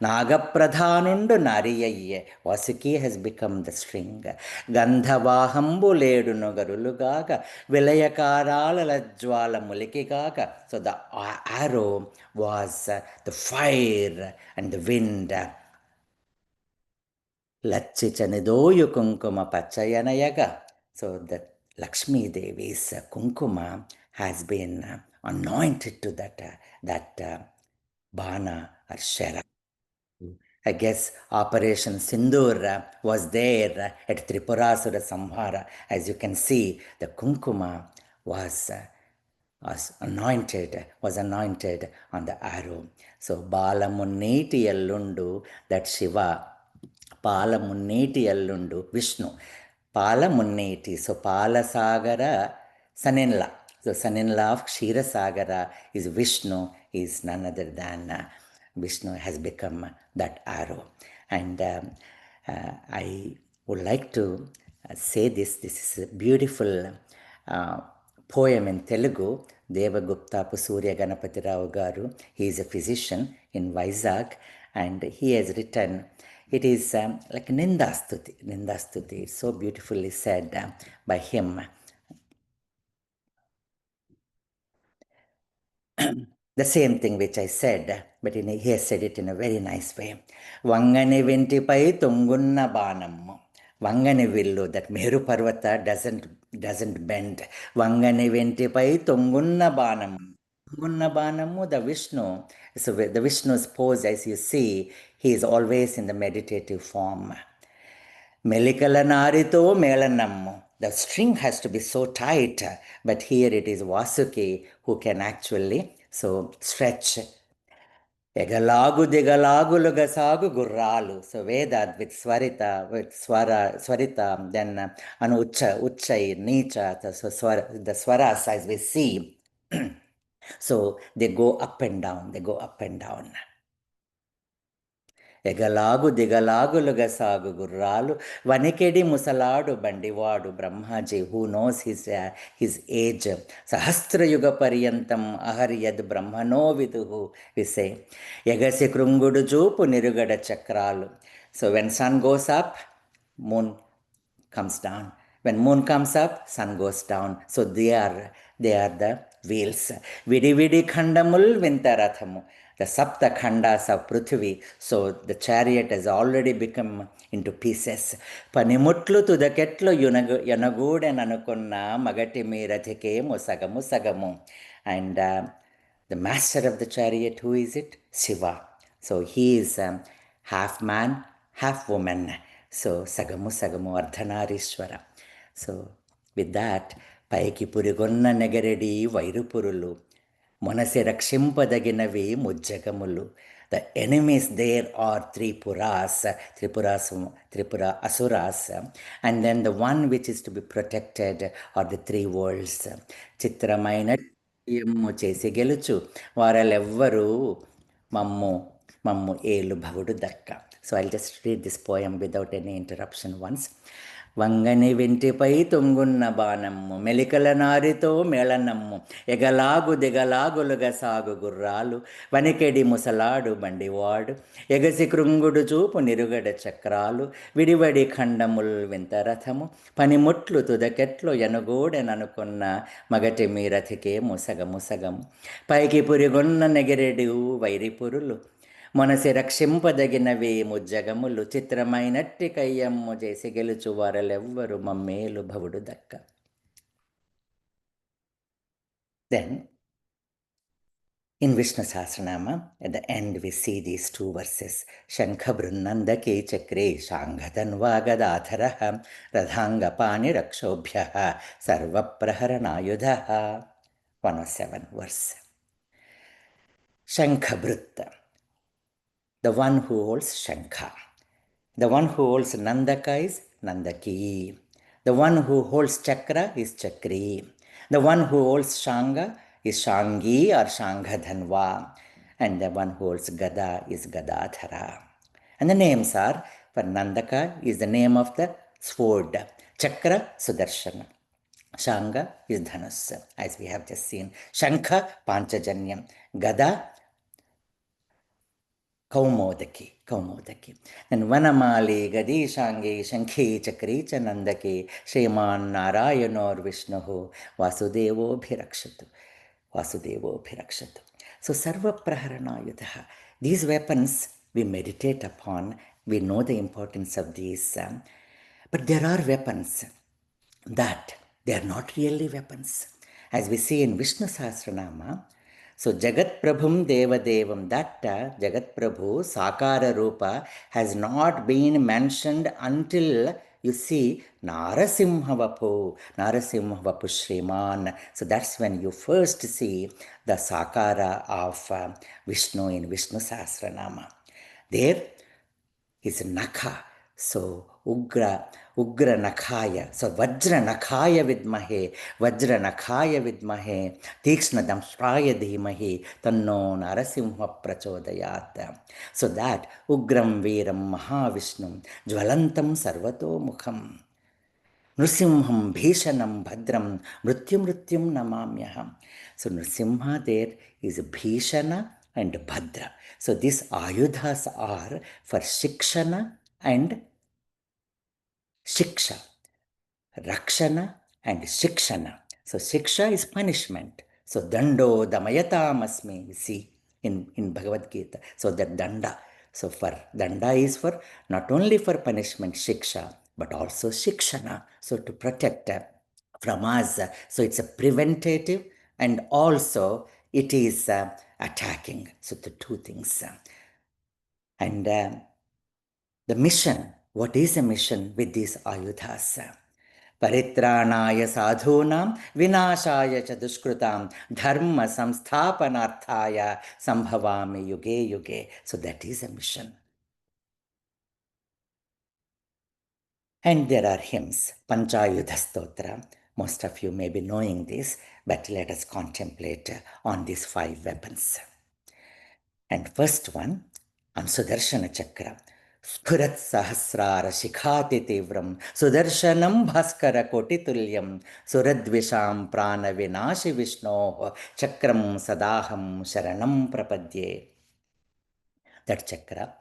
Nagapradhanundu nariyaye. Vasuki has become the string. Gandhavahambu ledunu garulugaga. Vilayakarala lajwala mulikigaga. So the arrow was the fire and the wind. Lachichanidoyu kunkuma pachayanayaga. So the Lakshmi Devi's kunkuma has been anointed to that Bana or Shara. I guess Operation Sindoor was there at Tripurasura Samhara. As you can see, the Kunkuma was anointed on the arrow. So Bala Munneti Allundu, that Shiva, Pala Munneti Allundu, Vishnu. Pala Munneti, so Pala Sagara, son-in-law. So son-in-law of Kshira Sagara is Vishnu, is none other than Vishnu has become that arrow. And I would like to say this. This is a beautiful poem in Telugu. Devagupta Surya Ganapati Rao Garu. He is a physician in Vizag, and he has written, it is like Nindastuti. Nindastuti. It's so beautifully said by him. The same thing which I said, but he has said it in a very nice way. Vangani Vintipai Tungunna Banam. Vangani Villu, that Meru Parvata doesn't bend. Vangani Vintipai Tungunna Banam. Tungunna Banamu, the Vishnu. So the Vishnu's pose, as you see, he is always in the meditative form. Melikalanarito melanammu. The string has to be so tight, but here it is Vasuki who can actually so stretch. Egalagu digalagu sagu gurralu. So Veda with Swarita, with Swarita, then Anucha, Uchai, Nicha, the Swaras as we see. So they go up and down, they go up and down. Egalagu digalagu sagu gurralu, vanikedi musaladu bandiwadu Brahmaji, who knows his age. Sahastra yuga pariyantam aharyad brahmano viduhu, we say. Yagasi krungudu jupu nirugada chakralu. So when sun goes up, moon comes down. When moon comes up, sun goes down. So they are the wheels. Vidi vidi khandamul vintarathamu. The Sapta Khandas of Prithvi. So the chariot has already become into pieces. Panimutlu to the ketlo yanagud and anukunna magati mirathike musagamu sagamu. And the master of the chariot, who is it? Shiva. So he is half man, half woman. So Sagamu Sagamu Ardhanarishwara. So with that, Paiki Purigonna Negaredi Vairupurulu. Monase Rakshimpadaginavi Mujjagamulu. The enemies there are Tripura Asuras, and then the one which is to be protected are the three worlds. Chitramaina చేసి గెలుచు వారలెవ్వరూ మమ్ము ఏలు భవుడు దక్క. So I'll just read this poem without any interruption once. వంగని వెంటిపై తొంగున్న బాణమ్ము మెలికల నారితో మేళనమ్ము ఎగలాగు దిగలాగులుగా సాగు గుర్రాలు వనికెడి ముసలాడు బండివాడు ఎగసి కృంగుడు చూపు నిరుగడ చక్రాలు విడివడి ఖండముల్ వింత రథము పనిముట్లు తుదకెట్లు ఎనుగోడెననుకున్న మగటి మీరథికే ముసగము పైకి పురిగొన్న నెగిరెడు వైరిపురులు మనసి రక్షింపదగినవే ముజ్జగములు చిత్రమైనట్టి కయ్యమ్ము చేసి గెలుచు వారలెవ్వరు మమ్మేలు భవుడు దక్క. Then in Vishnu Sahasranama, at the end we see these two verses. Shankha Brunnandake Chakre Shanghadhanvagadatharaha Radhanga Pani Rakshobhyaha Sarva Praharanayudhaha. 107 verse. Shankha Brutta, the one who holds Shankha. The one who holds Nandaka is Nandaki. The one who holds Chakra is Chakri. The one who holds Shanga is Shangi or Shanghadhanva. And the one who holds Gada is Gadadhara. And the names are, for Nandaka is the name of the sword. Chakra, Sudarshana. Shanga is Dhanus, as we have just seen. Shankha, Panchajanyam. Gada, Kaumodaki. And Vanamali, Gadi Shangi, Shankhi, Chakri, Chanandaki, Shriman, Narayanor, Vishnuhu, Vasudevo Bhirakshatu. So Sarva Praharana Yudhaha. These weapons we meditate upon, we know the importance of these. But there are weapons that they are not really weapons. As we see in Vishnu Sahasranama, So Jagat Prabhum Devadevam, that Jagat Prabhu Sakara Rupa has not been mentioned until you see Narasimha Vapu Shriman. So that's when you first see the Sakara of Vishnu in Vishnu Sahasranama. There is Nakha. So Ugra Nakhaya. So Vajra Nakhaya Vidmahe, Tikshna Damspraya Dhimahi, Tanno Narasimha Prachodayat. So that Ugram Veeram Mahavishnu, Jvalantam Sarvato Mukham. Nrsimham Bhishanam Bhadram Mrityum Namamyaham. So Nrsimha there is Bhishana and Bhadra. So these ayudhas are for Shikshana and Shiksha. Rakshana and Shikshana. So Shiksha is punishment. So Dando Damayatam Asmi, you see in Bhagavad Gita. So that Danda. So for Danda is for not only for punishment, Shiksha, but also Shikshana. So to protect from us. So it's a preventative and also it is attacking. So the two things. And the mission, what is the mission with these ayudhas? Paritrānāya sadhūnām vināṣāya ca duṣkrutām dharma samsthapanarthāya sambhavami yuge yuge. So that is a mission. And there are hymns, Panchayudha Stotra. Most of you may be knowing this, but let us contemplate on these 5 weapons. And first one, on Sudarshana Chakra. Spurat Sahasrara Shikhati Tivram Sudarshanam Bhaskara Kotitulyam Suradvisham Prana Vinashi Vishno Chakram Sadaham Sharanam Prapadye. That chakra,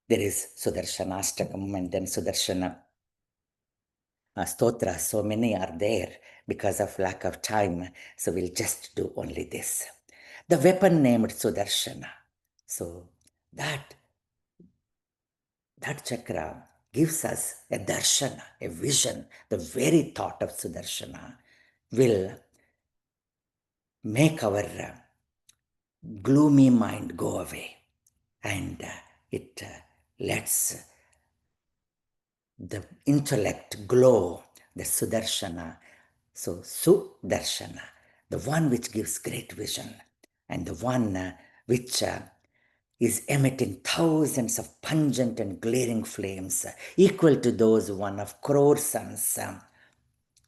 there is Sudarshana Ashtakam and then Sudarshana Stotra. So many are there because of lack of time. So we'll just do only this. The weapon named Sudarshana. So that chakra gives us a darshana, a vision. The very thought of Sudarshana will make our gloomy mind go away, and it lets the intellect glow, the Sudarshana. So Sudarshana, the one which gives great vision, and the one which is emitting thousands of pungent and glaring flames, equal to those one of crore suns.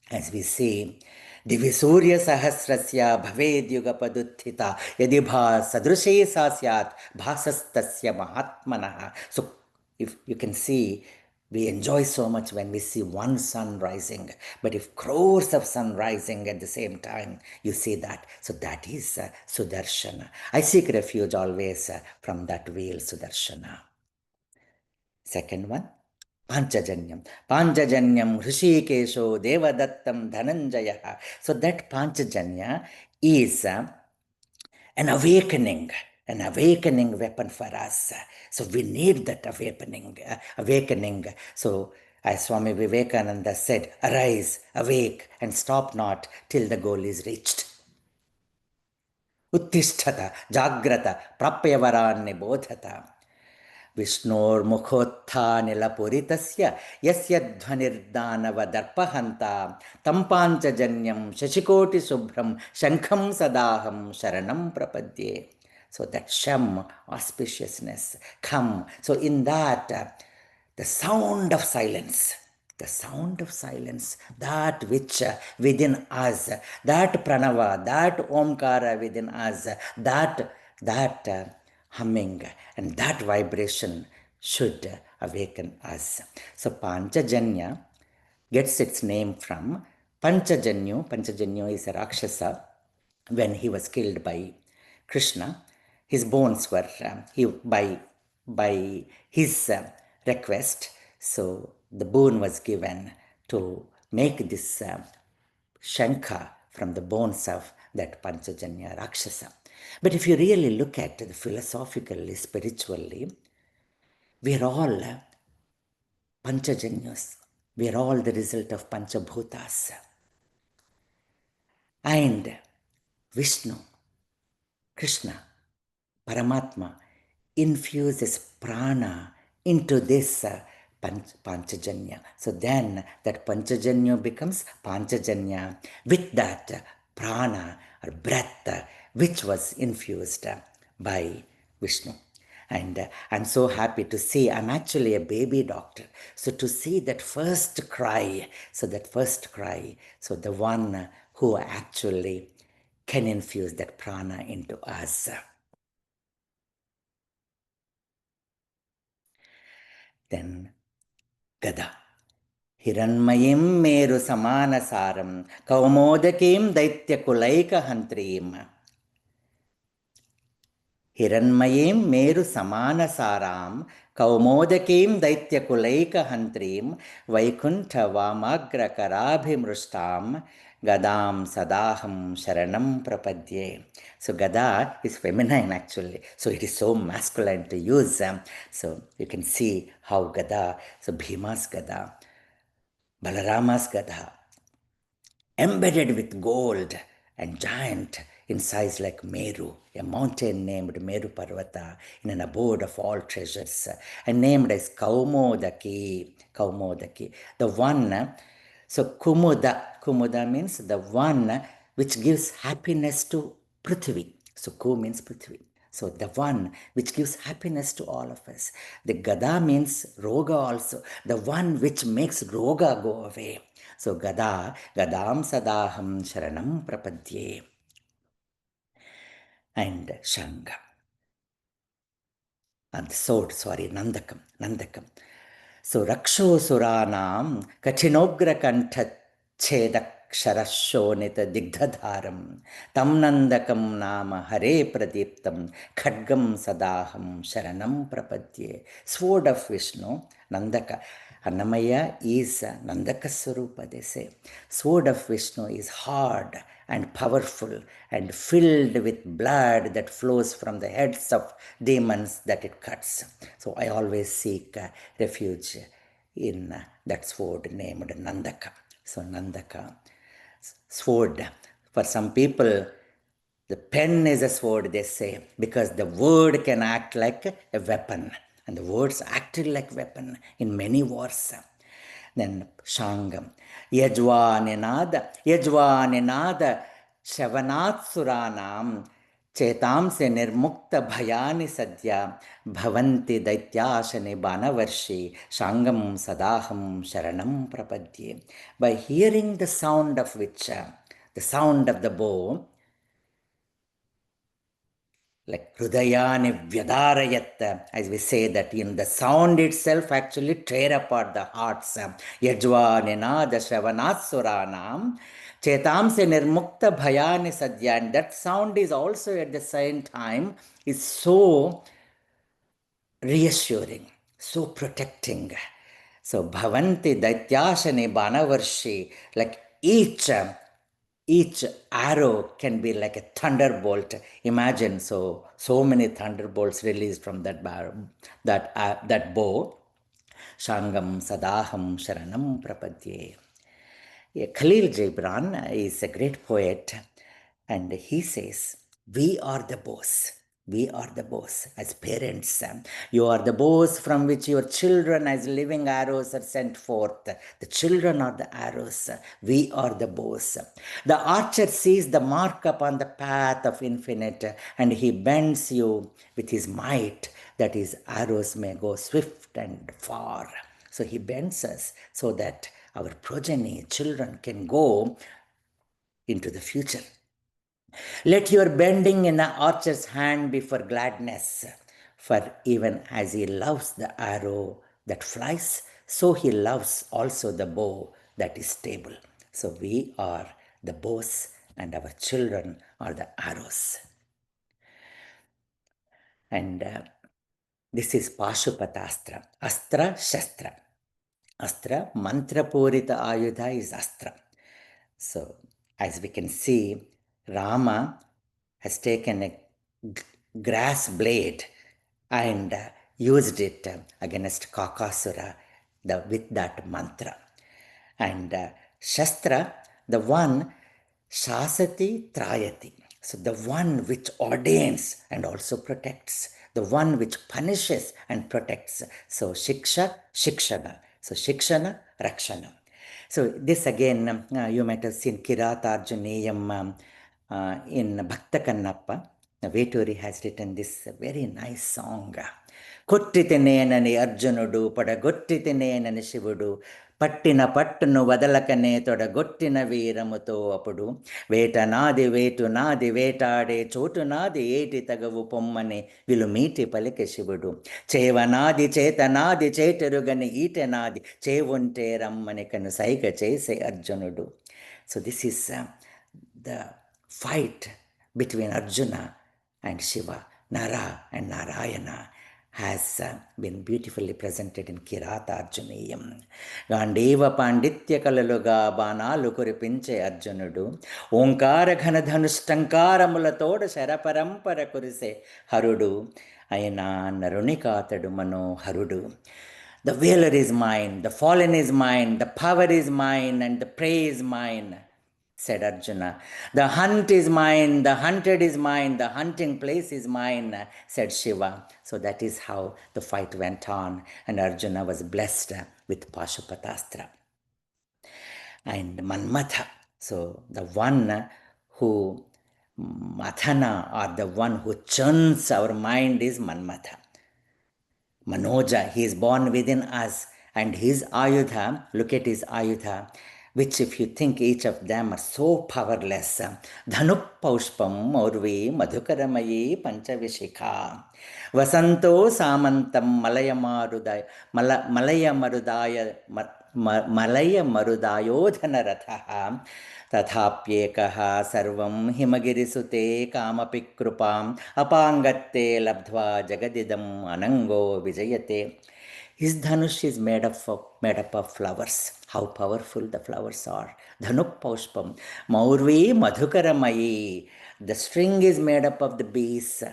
As we say, Divi Surya Sahasrasya Bhaved Yuga Paduthita Yadi Sadrushe Sasyat Bhasastasya Mahatmanaha. So if you can see, we enjoy so much when we see one sun rising, but if crores of sun rising at the same time, you see that. So that is Sudarshana. I seek refuge always from that veil, Sudarshana. Second one, Panchajanyam. Panchajanyam Hrishikesho Devadattam Dhananjaya. So that Panchajanya is an awakening weapon for us. So we need that awakening. So as Swami Vivekananda said, arise, awake, and stop not till the goal is reached. Uttisthata, Jagrata, Prapyavaranni Bodhata. Vishnurmukhotthanilapuritasya yasya dhvanirdanavadarpahanta tampanchajanyam shashikoti subhram shankham sadaham sharanam prapadye. So that Sham, auspiciousness, come. So in that, the sound of silence, that which within us, that pranava, that omkara within us, that humming and that vibration should awaken us. So Panchajanya gets its name from Panchajanyu. Panchajanyu is a Rakshasa. When he was killed by Krishna, his bones were by his request. So the boon was given to make this Shankha from the bones of that Panchajanya Rakshasa. But if you really look at it philosophically, spiritually, we are all Panchajanyas. We are all the result of Panchabhutas. And Vishnu Krishna, Paramatma, infuses prana into this Panchajanya. So then that Panchajanya becomes Panchajanya with that prana or breath which was infused by Vishnu. And I'm so happy to see, I'm actually a baby doctor. So to see that first cry, so the one who actually can infuse that prana into us. Then Gada. Hiranmayim meru samanasaram kaumodakim daityakuleikahantrim. Hiranmayim meru samanasaram kaumodakim daityakuleikahantrim vaikuntha vamagra karabhimrustam gadam sadaham sharanam prapadye. So Gada is feminine actually. So it is so masculine to use. So you can see how Gada, so Bhima's Gada, Balarama's Gada, embedded with gold and giant in size like Meru, a mountain named Meru Parvata in an abode of all treasures, and named as Kaumodaki, the one. So Kumuda means the one which gives happiness to Prithvi. So Ku means Prithvi. So the one which gives happiness to all of us. The Gada means Roga also, the one which makes Roga go away. So Gadam Sadaham Sharanam Prapadye. And Shanga. And sword, Nandakam. So Raksho Suranam Kachinogra Kantha Chedak Sharashonita Digdhadharam Tam Nandakam Nama Hare Pradiptam Khadgam Sadaham Sharanam Prapadye. Sword of Vishnu, Nandaka. Annamaya is Nandaka Swarupa, they say. Sword of Vishnu is hard and powerful and filled with blood that flows from the heads of demons that it cuts. So I always seek refuge in that sword named Nandaka. So Nandaka, sword. For some people, the pen is a sword, they say, because the word can act like a weapon. And the words acted like weapon in many wars. Then Shangam. Yajvanenada Shavanat Suranam Chetamse Nirmukta Bhayani Sadya Bhavanti Daityashane Banavarshi Shangam Sadaham Sharanam Prapadye. By hearing the sound of which, the sound of the bow, like Hrudayani Vyadarayat, as we say that in the sound itself actually tear apart the hearts. Yajvanenada Shravanasuranam Chetamse Nirmukta Bhayani Sadya. And that sound is also at the same time is so reassuring, so protecting. So Bhavanti Daityashane Banavarshi, like each arrow can be like a thunderbolt. Imagine so many thunderbolts released from that bow. Shangam Sadaham Sharanam Prapadye. Khalil Gibran is a great poet, and he says, we are the bows. We are the bows as parents. You are the bows from which your children as living arrows are sent forth. The children are the arrows. We are the bows. The archer sees the mark upon the path of infinite, and he bends you with his might that his arrows may go swift and far. So he bends us so that our progeny, children, can go into the future. Let your bending in the archer's hand be for gladness, for even as he loves the arrow that flies, so he loves also the bow that is stable. So we are the bows and our children are the arrows. And this is Pashupatastra. Astra, Shastra. Astra, mantra purita ayudha is Astra. So, as we can see, Rama has taken a grass blade and used it against Kakasura with that mantra. And Shastra, the one, Shasati Trayati. So the one which ordains and also protects, the one which punishes and protects. So shiksha, shikshana. So shikshana, rakshana. So this again, you might have seen Kiratarjuneyam in Bhakta Kannappa. Veturi has written this very nice song. కొట్టితేనేనని అర్జునుడు పడగొట్టితేనేనని శివుడు పట్టిన పట్టును వదలకనే తొడగొట్టిన వీరముతో అప్పుడు వేటనాది వేటునాది వేటాడే చోటునాది ఏటి తగవు పొమ్మని విలుమీటి పలికె శివుడు చేవనాది చేతనాది చేటెరుగని ఈటెనాది చేవుంటే రమ్మని కను సైగ చేసే అర్జునుడు. So this is the fight between Arjuna and Shiva, Nara and Narayana, has been beautifully presented in Kiratarjuneyam. Gandeva Panditya Kalaluga Banalu Kuripinche Arjunudu, Onkara Ghanadhanustankaramulatoda Sharaparampara Kurise Harudu, Ayana Narunikatadu Mano Harudu. The valour is mine, the fallen is mine, the power is mine, and the prey is mine, said Arjuna. The hunt is mine, the hunted is mine, the hunting place is mine, said Shiva. So that is how the fight went on, and Arjuna was blessed with Pashupatastra. And Manmatha, so the one who, Mathana, or the one who churns our mind is Manmatha. Manoja, he is born within us, and his Ayudha, look at his Ayudha, which if you think each of them are so powerless. Dhanup Paushpam Maurvi Madhukaramayi Panchavishikha Vasanto Samantam Malaya Marudayodhana Rathaha Tathapyekaha Sarvam Himagirisute Kamapikrupam Apangatte Labdhva Jagadidam Anango Vijayate. His dhanush is made up of flowers. How powerful the flowers are. Dhanup Paushpam Maurvi Madhukaramayi. The string is made up of the bees.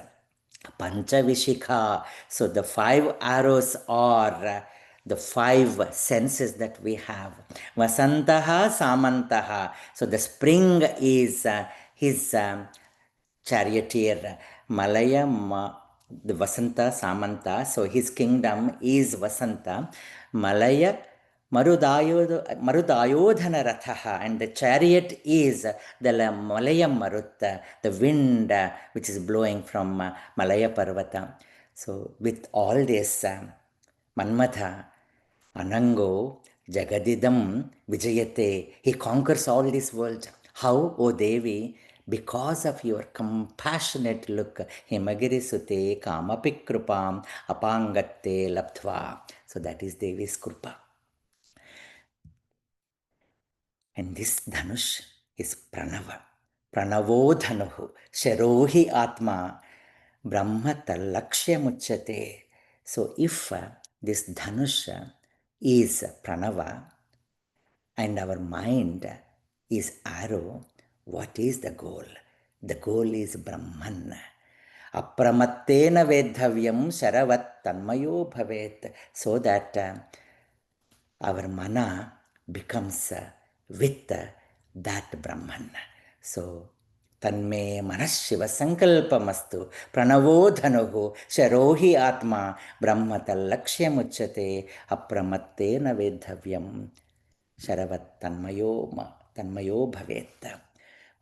Panchavishikha. So the 5 arrows are the 5 senses that we have. Vasantaha Samantaha. So the spring is his charioteer. Malaya the Vasanta Samanta, so his kingdom is Vasanta. Malaya Marudayodhana Rathaha, and the chariot is the Malaya Marut, the wind which is blowing from Malaya Parvata. So with all this, Manmatha, Anango, Jagadidam, Vijayate, he conquers all this world. How, O Devi? Because of your compassionate look, Himagiri Sute Kamapikrupam Apangatte Labdhva. So that is Devi's Krupa. And this Dhanush is Pranava. Pranavo Dhanuhu. Sharohi Atma. Brahma Talakshya Muchate. So if this Dhanush is Pranava and our mind is arrow, what is the goal? The goal is Brahman. Apramattena vedhavyam sharavat tanmayo bhavet. So that our mana becomes with that Brahman. So तन्मे मनशिव संकल्पमस्तु प्रणवो धनुः शरोहि आत्मा ब्रह्म तल्लक्ष्यमुच्यते अप्रमत्तेन वेद्धव्यं शरवत्तन्मयो भवेत्.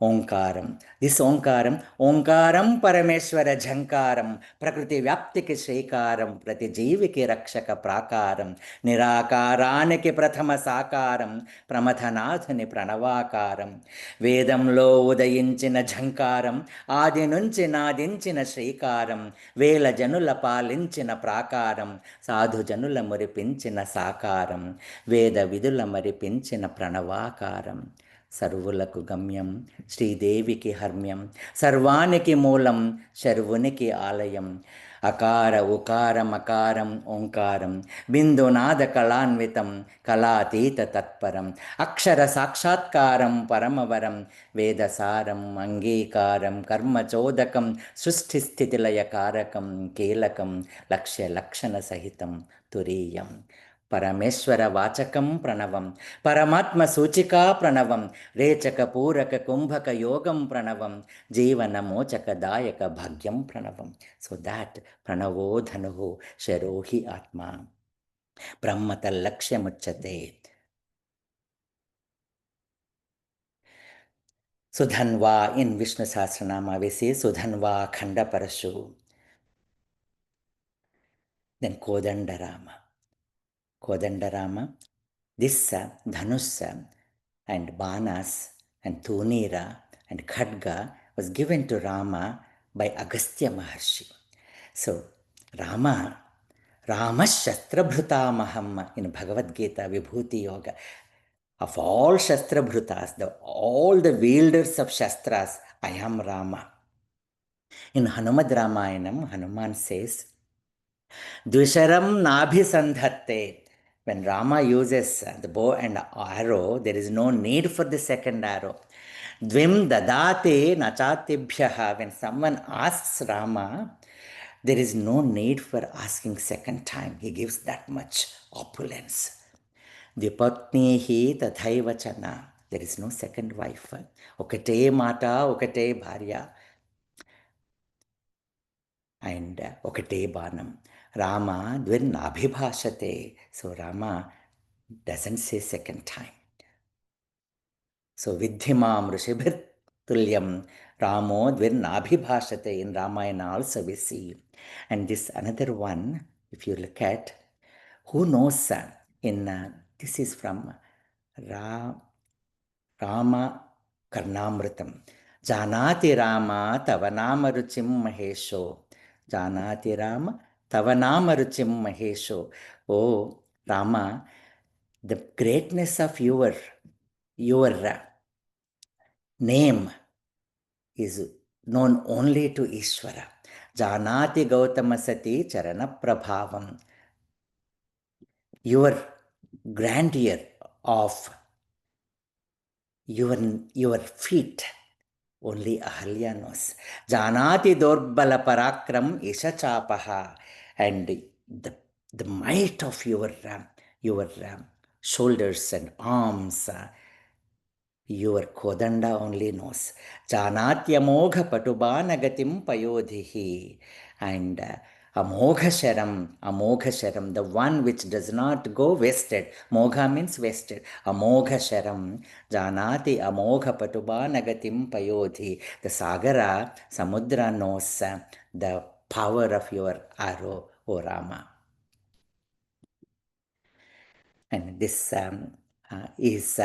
Omkaram. This Omkaram Parameshwara Jhankaram, Prakriti Vyaptiki Shekaram, Pratijiviki Rakshaka Prakaram, Nirakaraniki Prathama Sakaram, Pramathanadhani Pranavakaram, Vedamlo Udayinchina Jhankaram, Adinunchina Shekaram, Vela Janula Palinchina Prakaram, Sadhu Janula Muripinchina Sakaram, Veda Vidula Maripinchina Pranavakaram. సర్వులకు గమ్యం శ్రీదేవికి హర్మ్యం సర్వానికి మూలం శర్వునికి ఆలయం అకార ఉకార మకారం ఓంకారం బిందునాద కళాన్వితం కళాతీత తత్పరం అక్షర సాక్షాత్కారం పరమవరం వేదసారం అంగీకారం కర్మచోదకం సృష్టిస్థితిలయ కారకం కీలకం లక్ష్య లక్షణ సహితం తురీయం. పరమేశ్వర వాచకం ప్రణవం, పరమాత్మ సూచికా ప్రణవం, రేచక పూరక కుంభక యోగం ప్రణవం, జీవన మోచక దాయక భాగ్యం ప్రణవం. సో దాట్ ప్రణవో ధను శరోహి ఆత్మ బ్రహ్మత లక్ష్యముచ్యతే. Sudhanva in Vishnu Sahasranama we say Sudhanva ఖండ పరశు. Then Kodandarama. Kodandarama, this Dhanush and Banas and Tunira and Khadga was given to Rama by Agastya Maharshi. So Rama Shastrabhrutamaham in Bhagavad Gita Vibhuti Yoga. Of all Shastrabhrutas, all the wielders of Shastras, I am Rama. In Hanumad Ramayanam, Hanuman says, Dvisharam Nabhisandhatte. When Rama uses the bow and arrow, there is no need for the second arrow. Dvim dadate nachatibhyaha. When someone asks Rama, there is no need for asking second time. He gives that much opulence. Dvipatnihi tathaivachana. There is no second wife. Okate mata, okate bharya. And okate banam. Rama dvirnabhibhashate. So Rama doesn't say second time. So vidhimam rishibhir tulyam Ramo dvirnabhibhashate. In Ramayana also we see. And this another one, if you look at, who knows in this is from Rama Karnamritam. Janati Rama tavanama ruchim mahesho. Janati Rama tavanama ruchim mahesho. Oh Rama, the greatness of your name is known only to Ishvara. Janati Gautama Sati Charana Prabhavam. Your grandeur of your feet, only Ahalya knows. Janati Dorbala Parakram Isha Chapaha. And the might of your shoulders and arms, your Kodanda only knows. Janatyamoga Patubanagatim Payodhihi. And Amogha Sharam, the one which does not go wasted. Mogha means wasted. Amogha Sharam, Janati Amogha Patubanagatim Payodhi. The Sagara, Samudra knows the power of your arrow, O Rama. And this is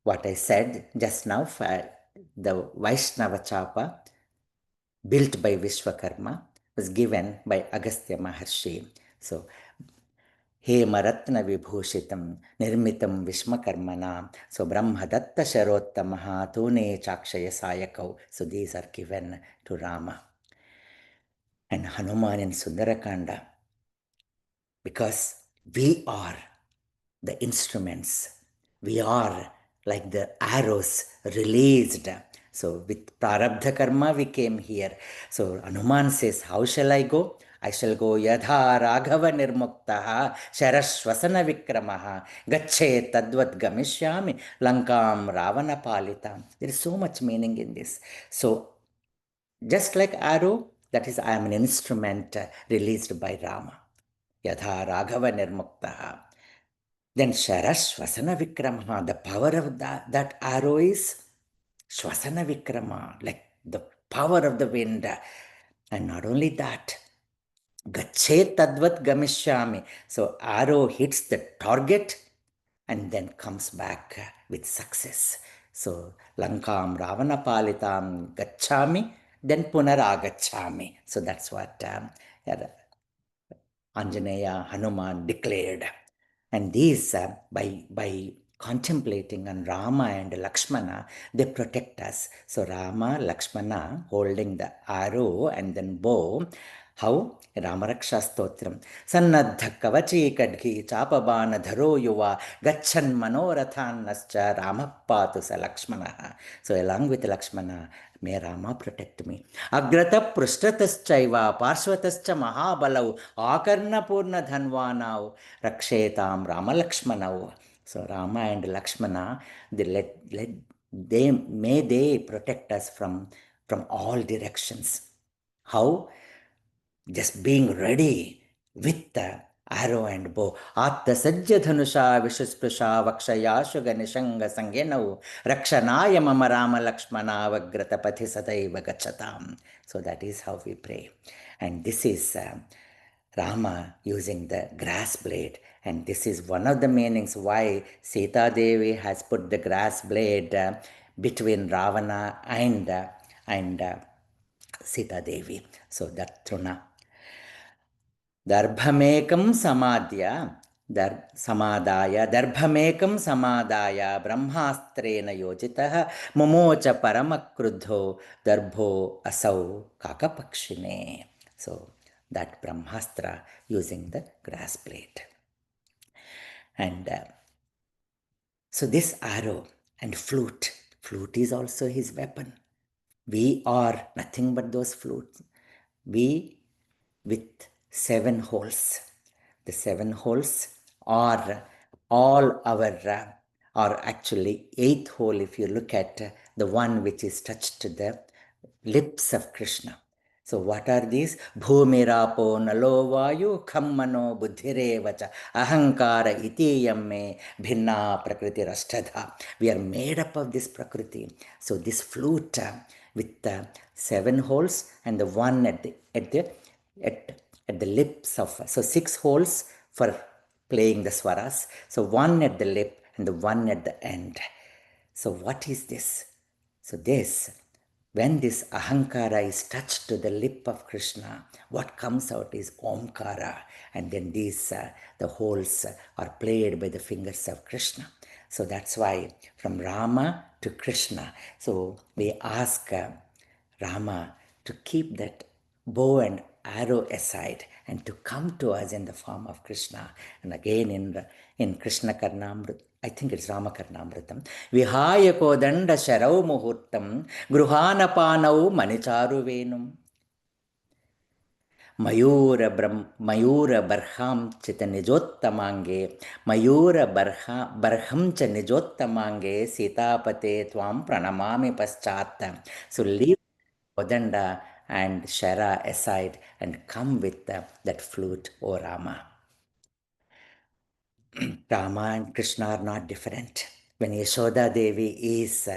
what I said just now, the Vaishnava Chapa built by Vishwakarma was given by Agastya Maharshi. So, Hemaratna Vibhushitam Nirmitam Vishmakarmana. So, Brahmadatta Sharottamaha Tune Chakshaya Sayakau. So, these are given to Rama. And Hanuman in Sundarakanda, because we are the instruments. We are like the arrows released. So with Prarabdha Karma we came here. So Hanuman says, how shall I go? I shall go Yadha Raghava Nirmuktaha Sharashvasana Vikramaha Gache Tadvat Gamishyami Lankam Ravana Palitam. There is so much meaning in this. So just like arrow, that is, I am an instrument released by Rama. Yadha Raghava Nirmuktaha. Then Sharashvasana Vikrama, the power of that arrow is Shvasana Vikrama, like the power of the wind. And not only that, Gache Tadvat Gamishyami. So arrow hits the target and then comes back with success. So Lankam Ravana Palitam Gachami, then Punaragachami. So that's what Anjaneya Hanuman declared. And these, by contemplating on Rama and Lakshmana, they protect us. So Rama, Lakshmana holding the arrow and then bow. How? Ramaraksha Stotram. Sannadha kavachi kadgi chapabana dharo yuva gachan manorathan nascha ramapatu sa Lakshmana. So along with Lakshmana, may Rama protect me. Agrata prusthataschaiva parshvatascha mahabalau akarna purna dhanvanau rakshetam Rama Lakshmanau. So Rama and Lakshmana, may they protect us from all directions. How? Just being ready with the arrow and bow. Atta sajja dhanusha vishusprisha vakshaya shuga nishanga sangenau rakshanaya mama rama lakshmana vagrata pathi sadaiva gachatam. So that is how we pray. And this is Rama using the grass blade. And this is one of the meanings why Sita Devi has put the grass blade between Ravana and Sita Devi. So that Truna. Darbhamekam samadhya, darbhamekam samadhaya, brahmastrena yojitah, mumocha paramakrudho, darbho asau kakapakshine. So that brahmastra using the grass blade. And so this arrow and flute is also his weapon. We are nothing but those flutes. We with 7 holes. The 7 holes are all our, or actually 8th hole if you look at the one which is touched to the lips of Krishna. So what are these? Bhumirapo nalo vayu khammano buddhirevacha ahankara iti yamme bhinna prakriti rashtadha. We are made up of this prakriti. So this flute with 7 holes and the one at the lips of, so 6 holes for playing the swaras. So one at the lip and the one at the end. So what is this? So this, when this ahankara is touched to the lip of Krishna, what comes out is omkara. And then these, the holes are played by the fingers of Krishna. So that's why from Rama to Krishna. So we ask Rama to keep that bow and arrow aside and to come to us in the form of Krishna. And again in Krishna Karnamrita, I think it's Rama Karnamritam. Vihaya kodanda sharau muhurtam gruhana panau manicharu venum. Mayura barham chita nijottamange Mayura barham cha nijottamange Sitapate tvam pranamami paschat. So leave Kodanda and Shara aside and come with that flute, O Rama. Rama and Krishna are not different. When Yashoda Devi is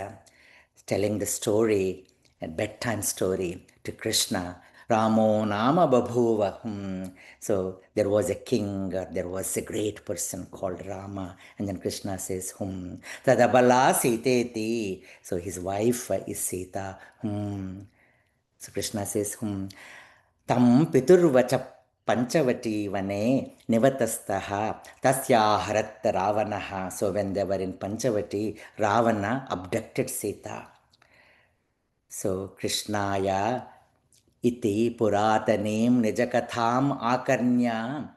telling the story, a bedtime story to Krishna, Ramo Nama Babhuva. So there was a king, or there was a great person called Rama, and then Krishna says, Tadabala Siteti. So his wife is Sita. So Krishna says, Tam piturvacha panchavati vane nivatastaha tasya harat ravanaha. So when they were in Panchavati, Ravana abducted Sita. So Krishnaya iti puratanim nijakatham akarnya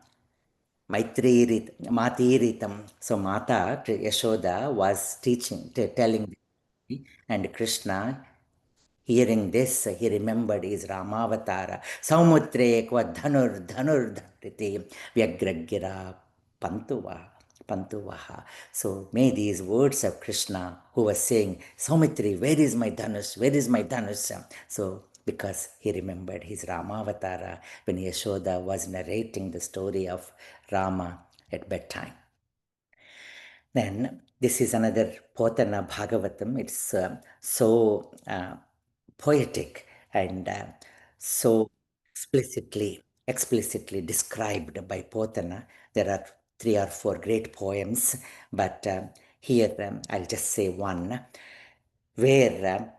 matiritam. So Mata Yashoda was telling, and Krishna, hearing this, he remembered his Ramavatara. Saumutre kwa dhanur dhanriti vyagragira pantuvaha. So may these words of Krishna, who was saying, Saumitri, where is my dhanush? Where is my dhanush? So because he remembered his Ramavatara when Yashoda was narrating the story of Rama at bedtime. Then this is another Potana Bhagavatam. It's so poetic and so explicitly described by Potana. There are 3 or 4 great poems, but here I'll just say one, where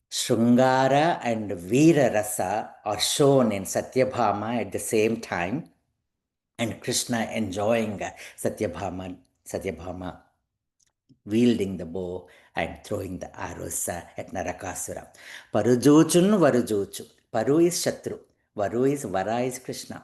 Shrungara and Veera Rasa are shown in Satyabhama at the same time, and Krishna enjoying Satyabhama wielding the bow and throwing the arrows at Narakasura. Parujochun varujochu. Paru is Shatru. Vara is Krishna.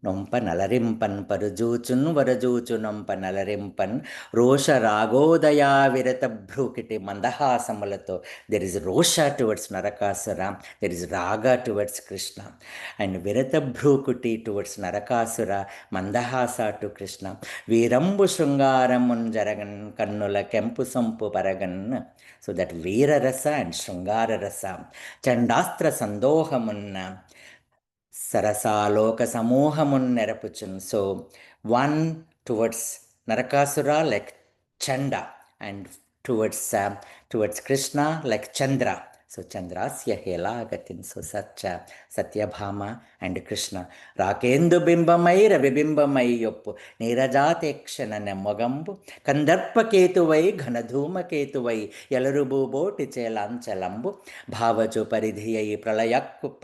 Nompa nalarimpan parujúchun varajúchu nompa nalarimpan rosha ragodaya virata bhrukiti mandahasamalato. There is rosha towards Narakasura, there is raga towards Krishna, and virata bhrukuti towards Narakasura, mandahasa to Krishna. Virambu shrungaramun jaragan kannula kempu sampu paragan. So that Veera rasa and Shrungara rasa, Chandastra sandohamunna, Sarasaloka Samohamun Nerapuchun. So one towards Narakasura like Chanda, and towards Krishna like Chandra. So Chandrasya Helagatin. So such Satyabhama and Krishna. Rakendu bimbamai ravibimbamai yoppu Nirajate kshana mogambu Kandarpa ketuvai Ghanadhuma ketuvai Yalarubu boti chelanchalambu Bhavachu paridhiyai pralayarku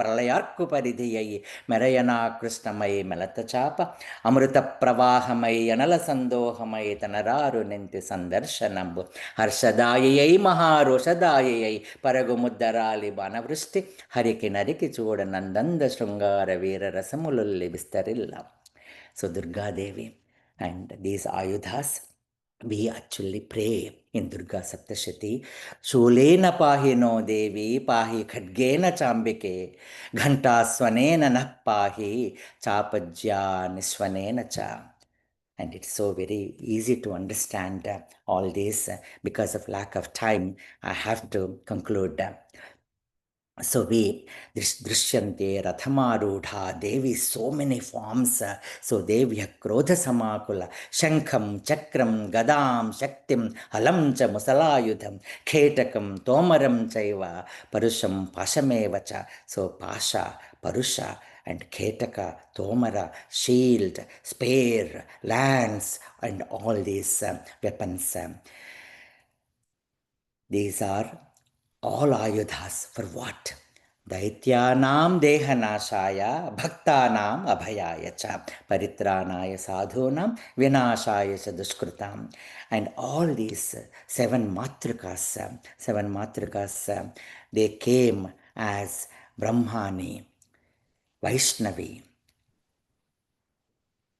paridhiyai Merayana Krishnamai Melatachapa Amrita Pravahamai Anala Sandohamai Tanararu Ninti Sandarshanambu Harshadayai Maharoshadayai Paragumuddarali Banavristi Hariki Nariki Choda Nandanda Shrungara Veera Rasamululli Vistarilla. So Durga Devi and these Ayudhas, we actually pray in Durga Saptashati. Shulena pahi no Devi, pahi khadgena chambike, ghanta swanena nah pahi, chapajya niswanena cha. And it's so very easy to understand all this. Because of lack of time, I have to conclude. So we drishyante rathamarudha Devi, so many forms. So Devi krodha samakula shankham chakram gadam shaktim halam cha musalayudham khetakam tomaram chaiva parusham pashamevacha. So pasha, parusha and khetaka, tomara, shield, spear, lance, and all these weapons. These are all ayudhas for what? Daityanam dehanashaya bhaktanam abhayaya cha paritranaya sadhunam vinashaya cha dushkritam. And all these seven matrikas, they came as Brahmani, Vaishnavi,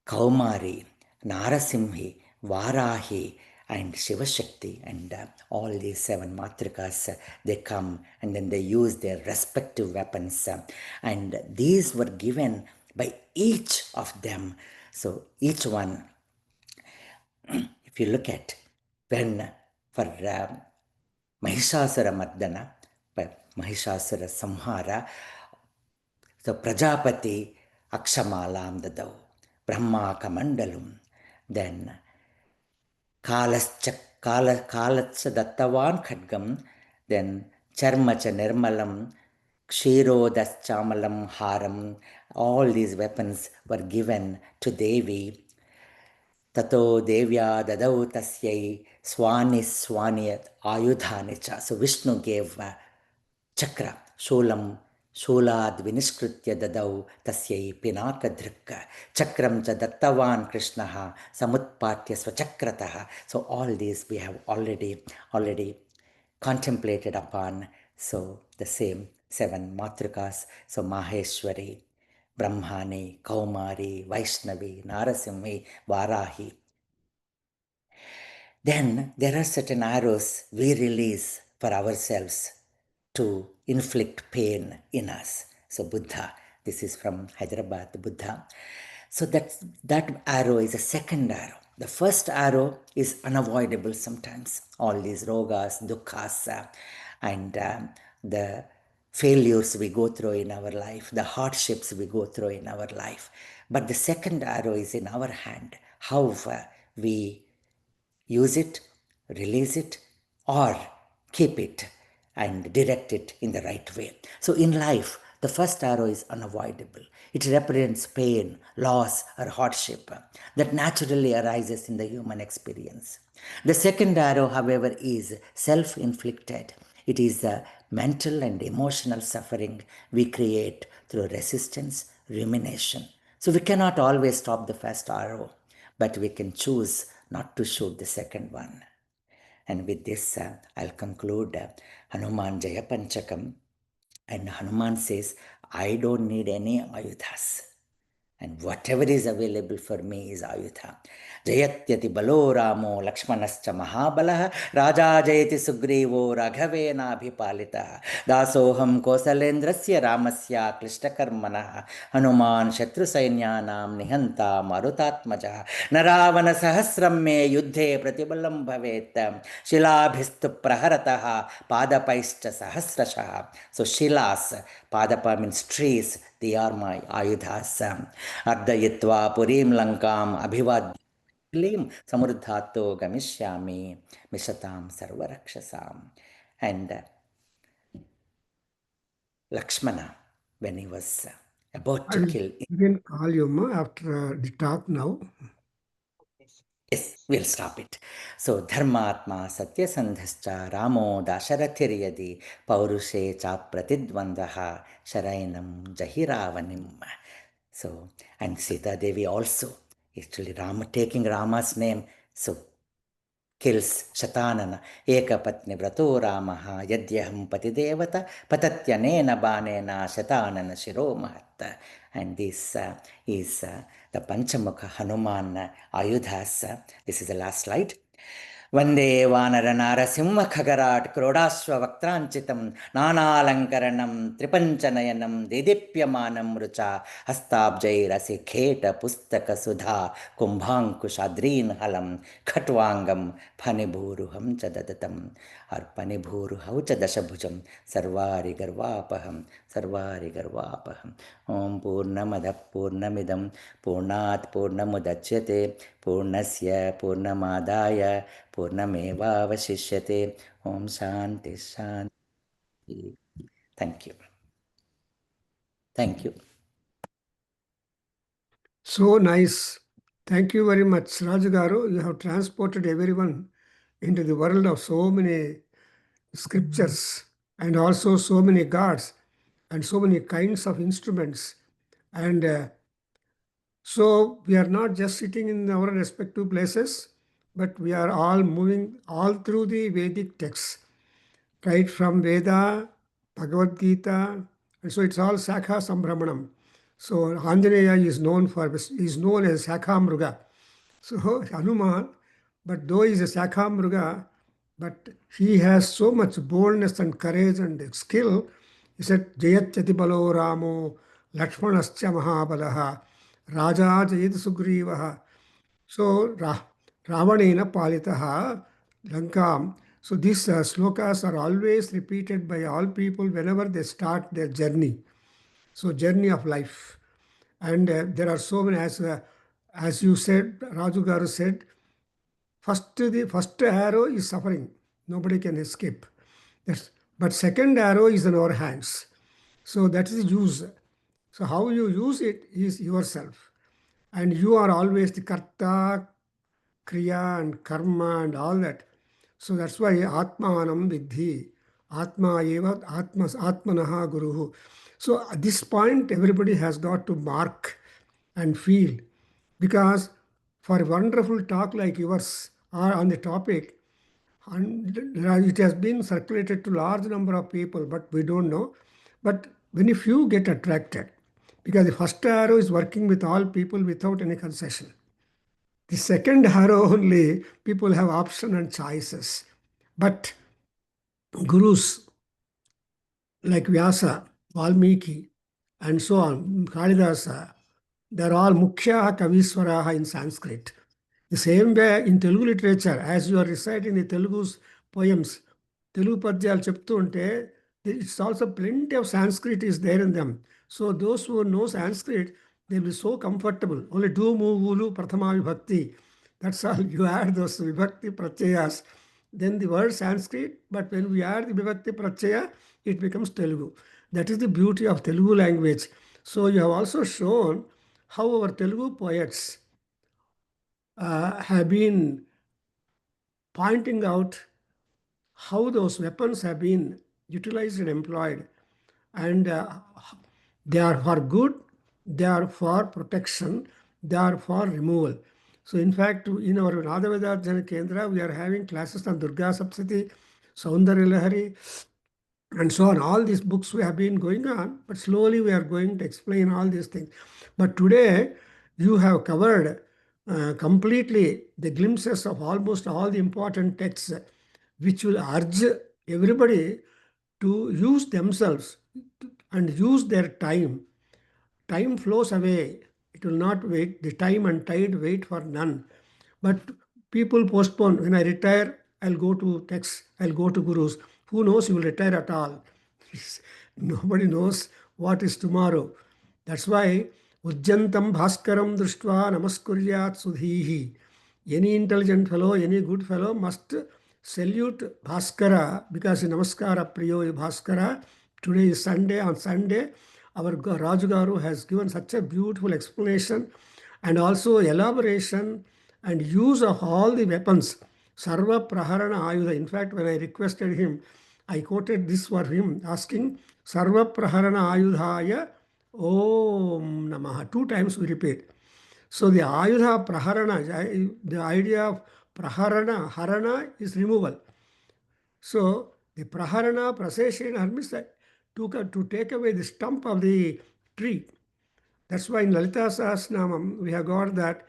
Kaumari, Narasimhi, Varahi, and Shivashakti. And all these seven matrikas, they come and then they use their respective weapons. And these were given by each of them. So each one, if you look at when for Mahishasura Mardana, Mahishasura Samhara, so Prajapati Akshamalam Dadau, Brahma Kamandalum, then Kalascha Dattavan Khadgam, then Charmacha Nirmalam, Kshirodas Chamalam Haram. All these weapons were given to Devi. Tato Devya Dadau Tasyai Swani Ayudhanicha. So Vishnu gave Chakra, Sholad Vinishkritya Dadau Tasyai Pinaka Drikka Chakram cha Dattavan Krishnaha Samutpatya Swachakrataha. So all these we have already contemplated upon. So the same seven matrikas. So Maheshwari, Brahmani, Kaumari, Vaishnavi, Narasimhi, Varahi. Then there are certain arrows we release for ourselves to inflict pain in us. So Buddha, this is from Hyderabad, Buddha. So that arrow is a second arrow. The first arrow is unavoidable sometimes. All these rogas, dukkhas, and the failures we go through in our life, the hardships we go through in our life. But the second arrow is in our hand. How we use it, release it, or keep it and direct it in the right way. So in life, the first arrow is unavoidable. It represents pain, loss, or hardship that naturally arises in the human experience. The second arrow, however, is self-inflicted. It is the mental and emotional suffering we create through resistance, rumination. So we cannot always stop the first arrow, but we can choose not to shoot the second one. And with this, I'll conclude Hanuman Jaya Panchakam. And Hanuman says, I don't need any ayudhas. And whatever is available for me is ayudha. Jayatyati balo ramo lakshmanascha mahabalah raja jayati sugrivo raghavena abhipalita dasoham kosalendrasya ramasya klishtakarmanah hanuman shatru sainyanam nihanta marutatmaja naravana sahasram me yuddhe pratibalam bhavet shilabhistu praharatah padapaischa sahasrashah. So shilas, padapa means trees, they are my ayudhas. Ardayitva purim lankam abhivadlim samurdhato gamishyami mishatam sarvarakshasam. And Lakshmana, when he was about to kill. You can call you ma after the talk now. Yes, we'll stop it. So, Dharmatma Satyasandhascha Ramo Dasharathir Paurushe Cha Pratidvandaha Sharainam Jahiravanim. So, and Sita Devi also, actually Rama, taking Rama's name, so kills Shatanana. Ekapatni Vrato Ramaha Yadyaham Patidevata Patatyanena Banena Shatanana Shiromahatta. And this is the Panchamukha Hanuman Ayudhas. This is the last slide. Vande Vanara Narasimha Khagarat Krodashva Vaktranchitam Nanalankaranem Tripanchanayanam Dedipyamanam Rucha Hastabjai Rasi Kheta Pustaka Sudha Kumbhankushadrin Halam Khatwangam Panibhuruham Chadadatam Arpanibhuruhau Chadashabhujam Sarvari Garvapaham Sarvari Garvapaham Om Purnamada Purnamidam Purnat Purnamudachyate Purnasya Purnamadaya Purnamevavashishyate. Om Shanti Shanti. Thank you. Thank you. So nice. Thank you very much, Raju Garu. You have transported everyone into the world of so many scriptures and also so many gods and so many kinds of instruments. And so we are not just sitting in our respective places, but we are all moving all through the Vedic texts, right from Veda, Bhagavad Gita, and so it's all Sakha Sambhramanam. So Anjaneya is known as Sakhamruga. So Hanuman, but though he is a Sakhamruga, but he has so much boldness and courage and skill. He said, Jayatyati balo Ramo, Lakshmanascha Mahabalaha, Raja Jayat Sugrivaha. So Ravanena Palitaha, Lankam. So these slokas are always repeated by all people whenever they start their journey. So journey of life. And there are so many, as you said, Raju Garu said, the first arrow is suffering. Nobody can escape. But second arrow is in our hands. So that is use. So how you use it is yourself. And you are always the karta, kriya and karma and all that. So that's why Atmanam Vidhi, Atma eva Atmanaha Guruhu. So at this point, everybody has got to mark and feel, because for a wonderful talk like yours or on the topic, and it has been circulated to large number of people, but we don't know. But when if you get attracted, because the first arrow is working with all people without any concession. The second arrow only, people have option and choices. But gurus like Vyasa, Valmiki, and so on, Kalidasa, they're all Mukhya Kaviswaraha in Sanskrit. The same way in Telugu literature, as you are reciting the Telugu's poems, Telugu Padyalu cheptu unte, it's also plenty of Sanskrit is there in them. So those who know Sanskrit, they'll be so comfortable. Only two muvulu prathama vibhakti. That's all. You add those vibhakti pratyayas. Then the word Sanskrit, but when we add the vibhakti pratyaya, it becomes Telugu. That is the beauty of Telugu language. So you have also shown how our Telugu poets have been pointing out how those weapons have been utilized and employed. And they are for good, they are for protection, they are for removal. So in fact, in our Adhyayana Kendra, we are having classes on Durga Sapsati, Saundarya Lahari, and so on. All these books we have been going on, but slowly we are going to explain all these things. But today you have covered completely the glimpses of almost all the important texts, which will urge everybody to use themselves and use their time. Time flows away. It will not wait. The time and tide wait for none. But people postpone. When I retire, I'll go to texts, I'll go to gurus. Who knows you will retire at all? Nobody knows what is tomorrow. That's why Ujjantam Bhaskaram Drishtva Namaskuryat Sudhihi. Any intelligent fellow, any good fellow must salute Bhaskara because Namaskara Priyo Bhaskara. Today is Sunday. On Sunday, our Raju Garu has given such a beautiful explanation and also elaboration and use of all the weapons. Sarva Praharana Ayudha. In fact, when I requested him, I quoted this for him, asking Sarva Praharana Ayudhaya Om Namaha. 2 times we repeat. So the Ayudha Praharana, the idea of Praharana, Harana is removal. So the Praharana, Praseshena means to take away the stump of the tree. That's why in Lalita Sahasranamam we have got that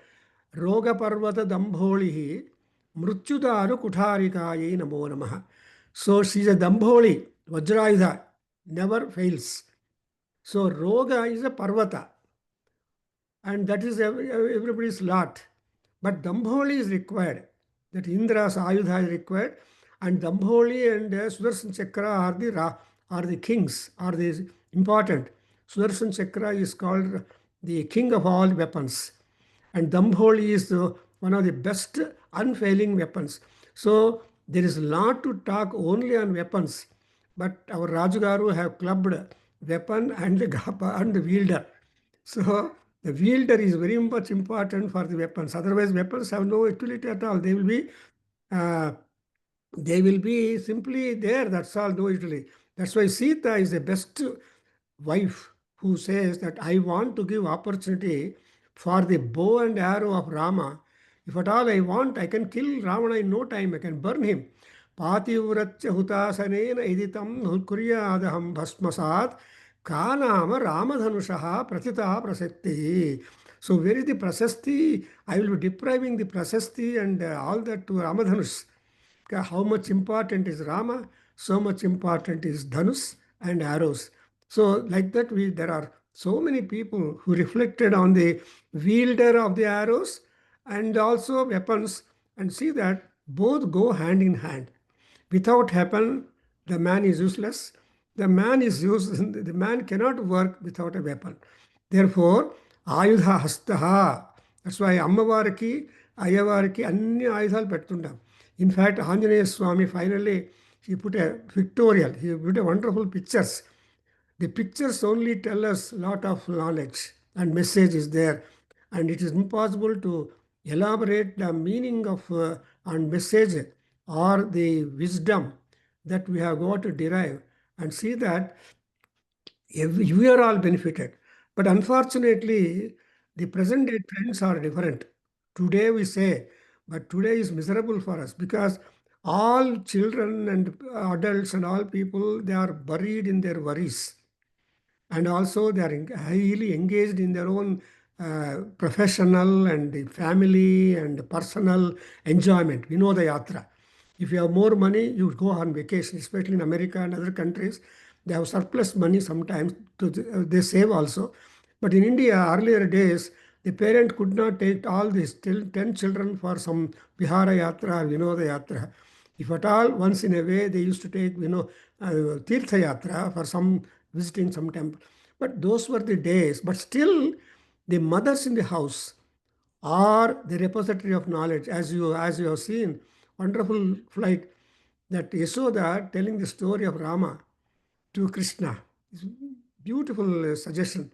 Roga Parvata Dambholihi Mrutyudaru Kutharikaye Namo Namaha. So she is a Dambholi, Vajrayudha, never fails. So Roga is a Parvata, and that is everybody's lot. But Dambholi is required. That Indra's Ayudha is required, and Dambholi and Sudarshan Chakra are the kings, are the important. Sudarshan Chakra is called the king of all weapons, and Dambholi is one of the best unfailing weapons. So there is a lot to talk only on weapons, but our Rajugaru have clubbed weapon and the wielder. So the wielder is very much important for the weapons. Otherwise, weapons have no utility at all. They will be simply there. That's all, no utility. That's why Sita is the best wife who says that I want to give opportunity for the bow and arrow of Rama. If at all I want, I can kill Ravana in no time. I can burn him. Pativratya hutasanena iditam kuryadaham bhasmasat kanama ramadhanushaha pratita prasakti. So where is the prasasti? I will be depriving the prasasti and all that to Ramadhanus. How much important is Rama? So much important is Dhanus and arrows. So like that, there are so many people who reflected on the wielder of the arrows and also weapons, and see that both go hand in hand. Without weapon, the man is useless. The man cannot work without a weapon. Therefore, Ayudha Hastaha. That's why Ammavariki, Ayavariki, Anni Ayudhalu pettuntam. In fact, Anjaneya Swami finally, he put a pictorial, he put a wonderful pictures. The pictures only tell us a lot of knowledge and message is there. And it is impossible to elaborate the meaning of and message or the wisdom that we have got to derive, and see that we are all benefited. But unfortunately, the present day trends are different. Today we say, but today is miserable for us because all children and adults and all people, they are buried in their worries. And also they are highly engaged in their own professional and family and personal enjoyment. Vinoda Yatra. If you have more money, you go on vacation, especially in America and other countries. They have surplus money sometimes, they save also. But in India, earlier days, the parent could not take all these 10 children for some Vihara Yatra or Vinoda Yatra. If at all, once in a way, they used to take, Tirtha Yatra for some visiting some temple. But those were the days. But still, the mothers in the house are the repository of knowledge. As you have seen, wonderful flight that Yashoda telling the story of Rama to Krishna. It's beautiful suggestion.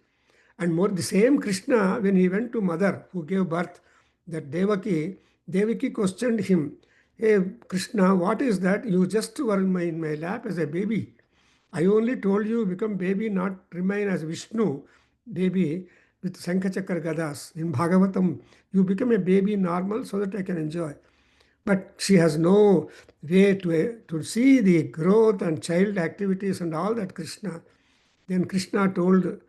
And more, the same Krishna, when he went to mother who gave birth, that Devaki questioned him, "Hey Krishna, what is that? You just were in my lap as a baby. I only told you become baby, not remain as Vishnu, baby with Shankachakra Gadas. In Bhagavatam, you become a baby normal so that I can enjoy." But she has no way to see the growth and child activities and all that Krishna. Then Krishna told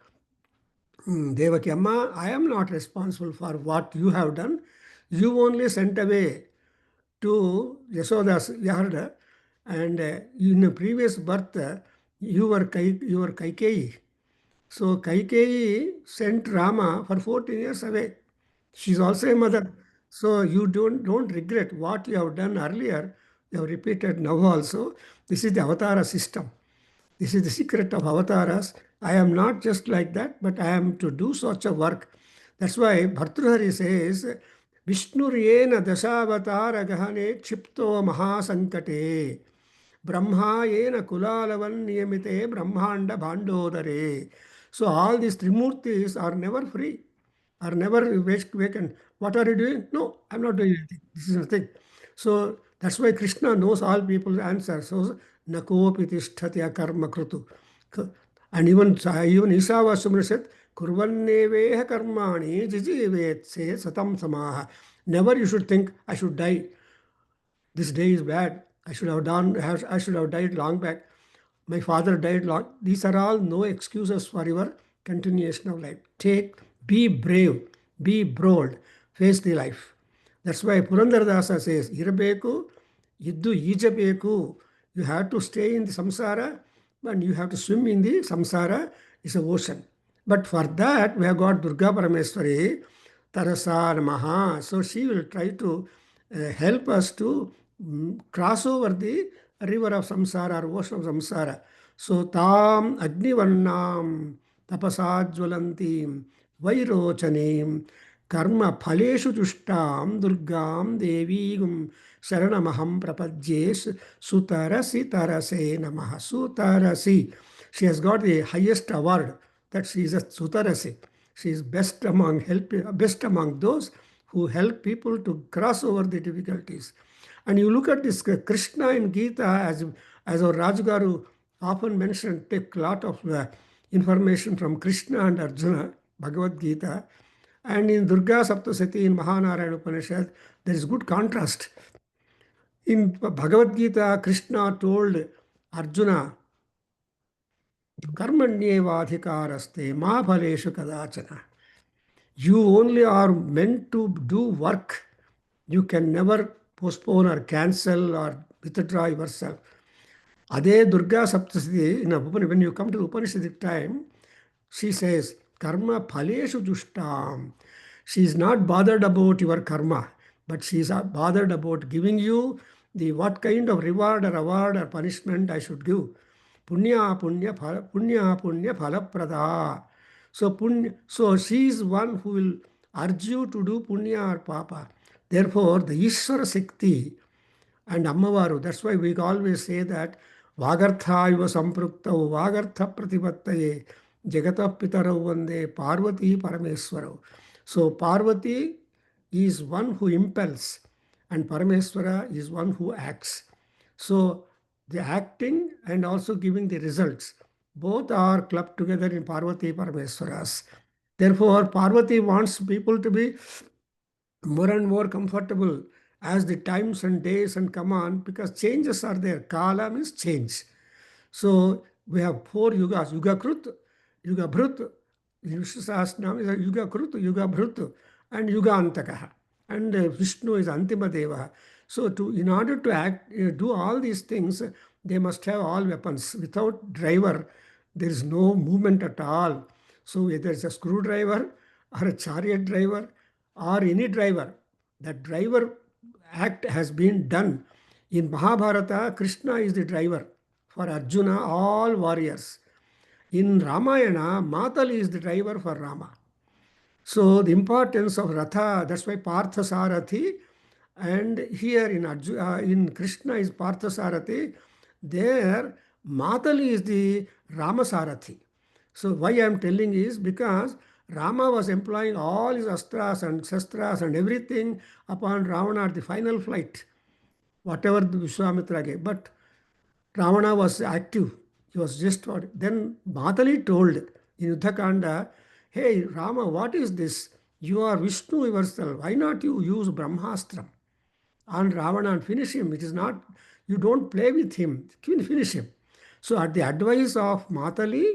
Devaki, Amma, I am not responsible for what you have done. You only sent away to Yashoda's yard, and in a previous birth, you were Kaikeyi. So Kaikeyi sent Rama for 14 years away. She's also a mother. So you don't regret what you have done earlier. You have repeated now also. This is the avatara system. This is the secret of avatars. I am not just like that, but I am to do such a work. That's why Bhartrihari says, Vishnuriyena dasavatara gahane chipto mahasankate. Brahmayena kulalavan niyamite brahmanda bhandodare. So all these Trimurtis are never free, are never vacant. What are you doing? No, I'm not doing anything. This is nothing. So that's why Krishna knows all people's answers. So nakopi tishthati karma krutu. And even Isavasumra said, kurvanneveha karmani jijivet se satam samaha. Never you should think, I should die. This day is bad. I should have died long back. My father died long. These are all no excuses for your continuation of life. Be brave, be bold, face the life. That's why Purandaradasa says, Irabeku, Iddu Ijabeku. You have to stay in the samsara and you have to swim in the samsara. It's an ocean. But for that, we have got Durga Parameswari, Tarasa Namaha. So she will try to help us to cross over the river of samsara or ocean of samsara. So tam agnivarnam tapasajvalantim vairochanim karma phaleshu jushtam durgam devigum sharanamaham prapadjes sutarasi tarase namaha. Sutarasi. She has got the highest award that she is a sutarasi. She is best among those who help people to cross over the difficulties. And you look at this Krishna in Gita, as our Rajgaru often mentioned, take a lot of information from Krishna and Arjuna, Bhagavad Gita. And in Durga Saptasati, in Mahanarayana Upanishad, there is good contrast. In Bhagavad Gita, Krishna told Arjuna, Karmanyevadhikaraste ma phaleshu kadachana. You only are meant to do work. You can never postpone or cancel or withdraw yourself. Ade Durga Saptasati, when you come to the Upanishadic time, she says, Karma phaleshu jushtam. She is not bothered about your karma, but she is bothered about giving you the what kind of reward or award or punishment I should give. Punya punya phala prada. So she is one who will urge you to do punya or papa. Therefore, the Ishvara Shakti and Ammavaru, that's why we always say that Vagartha iva sampruktav Vagartha pratipattaye Jagata Pitarav Vande Parvati Parameswarav. So Parvati is one who impels and Parameswara is one who acts. So the acting and also giving the results, both are clubbed together in Parvati Parameswaras. Therefore, Parvati wants people to be more and more comfortable as the times and days and come on, because changes are there. Kala means change. So we have 4 yugas: Yuga Krut, Yuga Bhrut, Vishnu Sahasranam is Yuga Krut, Yuga Bhrut, and Yuga Antakaha. And Vishnu is Antima Deva. So in order to do all these things, they must have all weapons. Without driver, there is no movement at all. So whether it's a screwdriver or a chariot driver or any driver, that driver act has been done. In Mahabharata, Krishna is the driver. For Arjuna, all warriors. In Ramayana, Matali is the driver for Rama. So the importance of Ratha, that's why Partha Sarathi, and here in Krishna is Partha Sarathi, there Matali is the Rama Sarathi. So why I am telling is because Rama was employing all his astras and shastras and everything upon Ravana at the final flight, whatever the Vishwamitra gave. But Ravana was active. He was just what. Then Matali told in Yuddhakanda, hey Rama, what is this? You are Vishnu yourself. Why not you use Brahmastram? on Ravana and finish him. It is not, you don't play with him, finish him. So at the advice of Matali,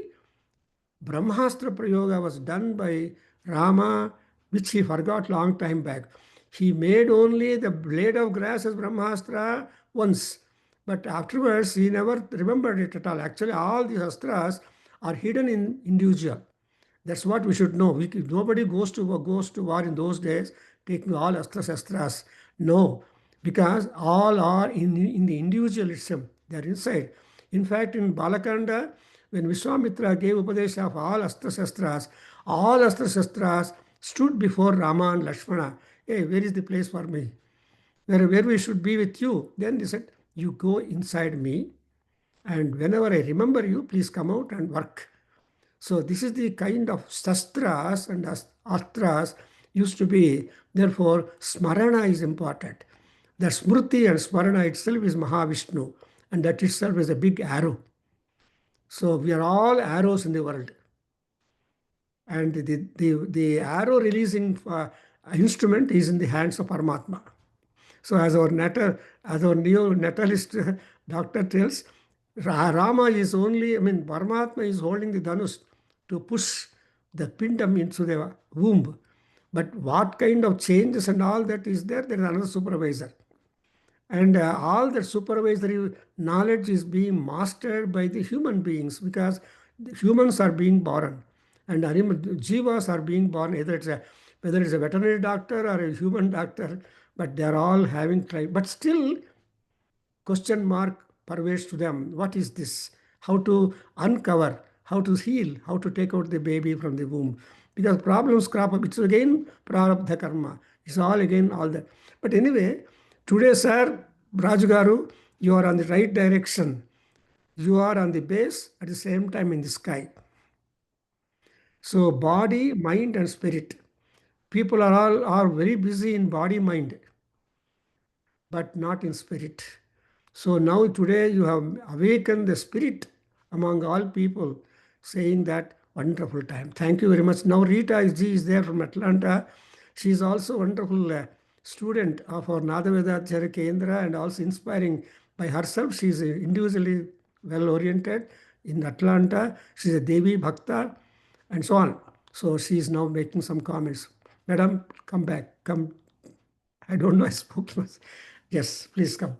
Brahmastra Prayoga was done by Rama, which he forgot long time back. He made only the blade of grass as Brahmastra once, but afterwards he never remembered it at all. Actually, all these astras are hidden in individual. That's what we should know. Nobody goes to war in those days, taking all astras. No, because all are in the individual itself. They are inside. In fact, in Balakanda, when Vishwamitra gave Upadesha of all astra-shastras stood before Rama and Lakshmana. Hey, where is the place for me? Where we should be with you? Then they said, you go inside me, and whenever I remember you, please come out and work. So this is the kind of shastras and astras used to be. Therefore, smarana is important. The smriti and smarana itself is Mahavishnu, and that itself is a big arrow. So we are all arrows in the world. And the arrow releasing instrument is in the hands of Paramatma. So as our neonatalist doctor tells, Rama is only, Paramatma is holding the Dhanush to push the pindam into the womb. But what kind of changes and all that is there is another supervisor. And all that supervisory knowledge is being mastered by the human beings, because the humans are being born and jivas are being born, whether it's a veterinary doctor or a human doctor, but they're all having tried. But still, question mark pervades to them. What is this? How to uncover, how to heal, how to take out the baby from the womb. Because problems crop up. It's again prarabdha karma. It's all again all that. But anyway, today, sir, Raju Garu, you are on the right direction. You are on the base at the same time in the sky. So body, mind, and spirit. People are very busy in body, mind, but not in spirit. So now today you have awakened the spirit among all people, saying that wonderful time. Thank you very much. Now Rita ji is there from Atlanta. She is also a wonderful student of our Nadaveda Kendra, and also inspiring by herself. She is individually well oriented in Atlanta. She is a Devi Bhakta and so on. So she is now making some comments. Madam, come back. Come. I don't know, I spoke too much. Yes, please come.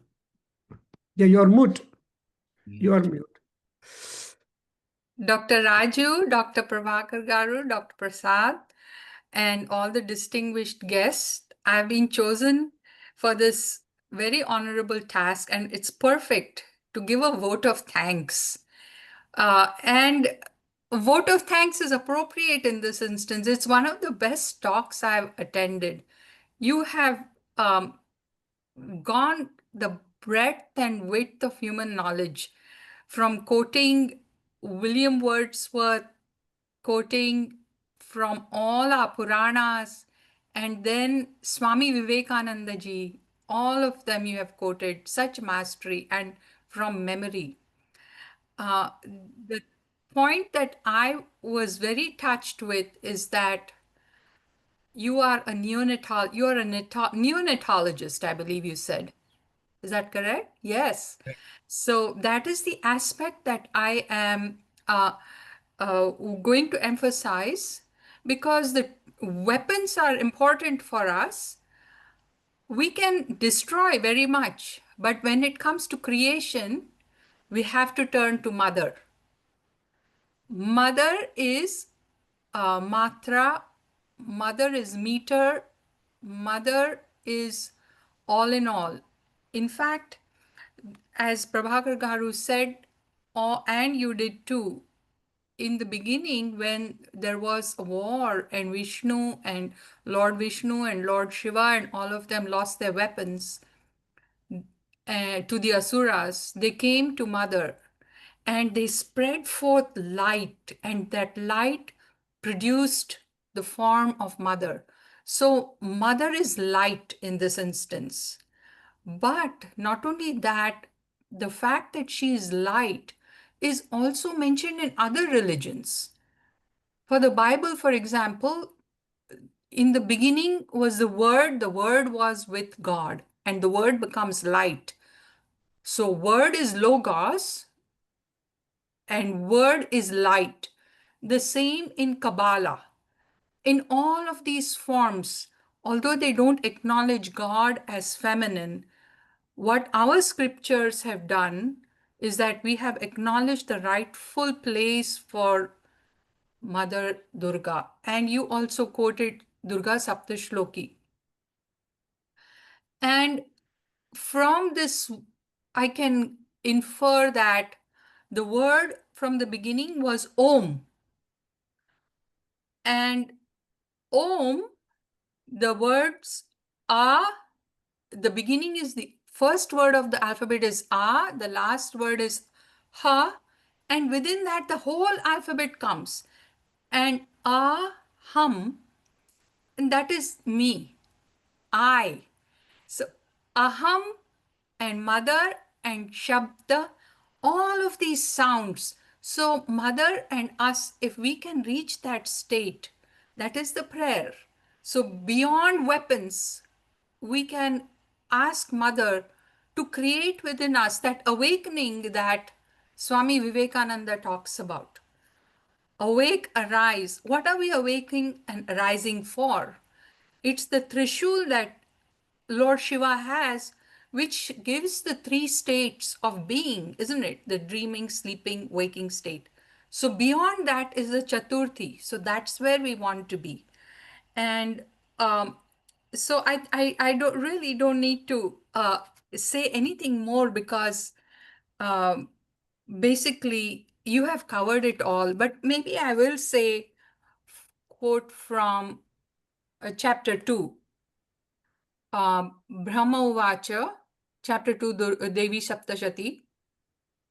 Yeah, you're mute. You are mute. Dr. Raju, Dr. Prabhakar Garu, Dr. Prasad, and all the distinguished guests, I've been chosen for this very honorable task, and it's perfect to give a vote of thanks. And a vote of thanks is appropriate in this instance. It's one of the best talks I've attended. You have gone the breadth and width of human knowledge, from quoting William Wordsworth, quoting from all our Puranas, and then Swami Vivekananda ji, all of them you have quoted, such mastery and from memory. The point that I was very touched with is that you are a neonatologist, I believe you said. Is that correct? Yes. So that is the aspect that I am going to emphasize, because the weapons are important for us. We can destroy very much, but when it comes to creation, we have to turn to Mother. Mother is matra, Mother is meter, Mother is all in all. In fact, as Prabhakar Garu said, and you did too, in the beginning when there was a war and Vishnu and Lord Vishnu and Lord Shiva and all of them lost their weapons to the Asuras, they came to Mother and they spread forth light, and that light produced the form of Mother. So Mother is light in this instance. But not only that, the fact that she is light is also mentioned in other religions. For the Bible, for example, in the beginning was the Word was with God. and the word becomes light. So word is logos and word is light. The same in Kabbalah. In all of these forms, although they don't acknowledge God as feminine, what our scriptures have done is that we have acknowledged the rightful place for Mother Durga. And you also quoted Durga Saptashloki. And from this, I can infer that the word from the beginning was Om. And Om, the words are, the beginning is the first word of the alphabet is A, the last word is Ha, and within that the whole alphabet comes. And Hum, and that is me, I. So Aham and Mother and Shabda, all of these sounds. So Mother and us, if we can reach that state, that is the prayer. So beyond weapons, we can ask Mother to create within us that awakening that Swami Vivekananda talks about. Awake, arise. What are we awaking and arising for? It's the Trishul that Lord Shiva has, which gives the three states of being, isn't it? The dreaming, sleeping, waking state. So beyond that is the Chaturthi. So that's where we want to be. And so I don't really don't need to say anything more because um, basically you have covered it all. But maybe I will say quote from chapter 2. Brahma Uvacha, chapter 2, Devi Saptashati.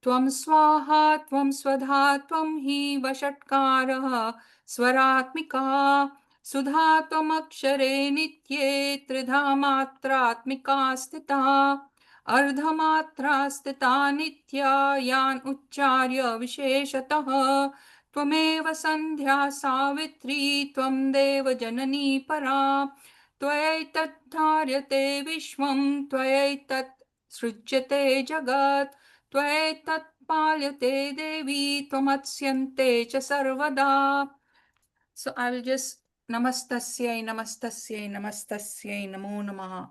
Tvam swaha, tvam swadha, tvam hi vashatkarah, swaratmika, sudha tvam akshare nitye, tridha matratmika stita, ardha matra stita nitya, yan ucharya visheshatah, त्वमेव संध्या सावित्री त्वं देव जननी परा त्वयैतत् धार्यते विश्वं त्वयैतत् सृज्यते जगत् त्वयैतत् पाल्यते देवी त्वमत्स्यन्ते च सर्वदा. So I will just namastasyai namastasyai namastasyai namo namaha.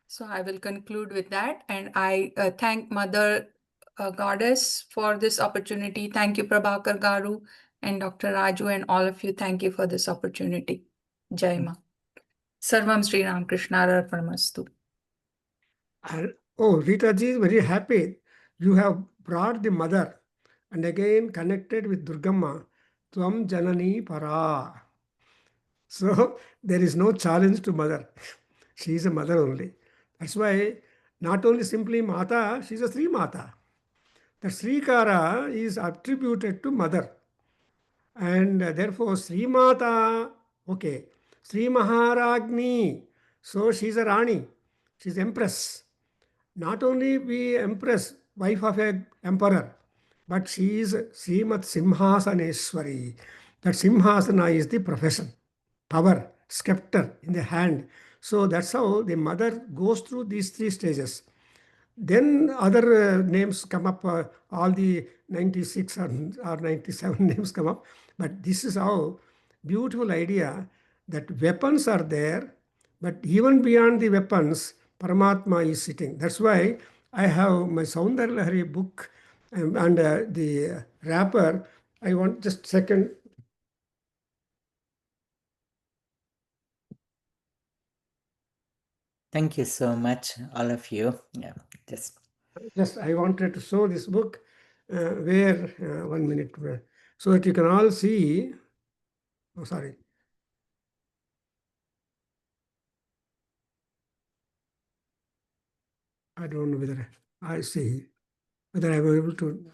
So I will conclude with that, and I thank Mother Goddess for this opportunity. Thank you, Prabhakar Garu and Dr. Raju, and all of you. Thank you for this opportunity. Jai Ma. Sarvam Sri Ram Krishna Arpanamastu. Oh, Rita ji is very happy. You have brought the mother and again connected with Durgamma. Tvam Janani Para. So there is no challenge to mother. She is a mother only. That's why not only simply Mata, she is a Sri Mata. The Srikara is attributed to mother. And therefore Sri Mata, okay, Sri Maharagni. So she is a Rani. She is Empress. Not only be Empress, wife of an emperor, but she is Srimat Simhasaneshwari. That Simhasana is the profession, power, scepter in the hand. So that's how the mother goes through these three stages. Then other names come up, all the 96 or 97 names come up. But this is how beautiful idea that weapons are there, but even beyond the weapons, Paramatma is sitting. That's why I have my Saundarya Lahari book and the wrapper. I want just second. Thank you so much, all of you. Yeah, Just I wanted to show this book where 1 minute, so that you can all see. Oh, sorry. I don't know whether I see whether I was able to.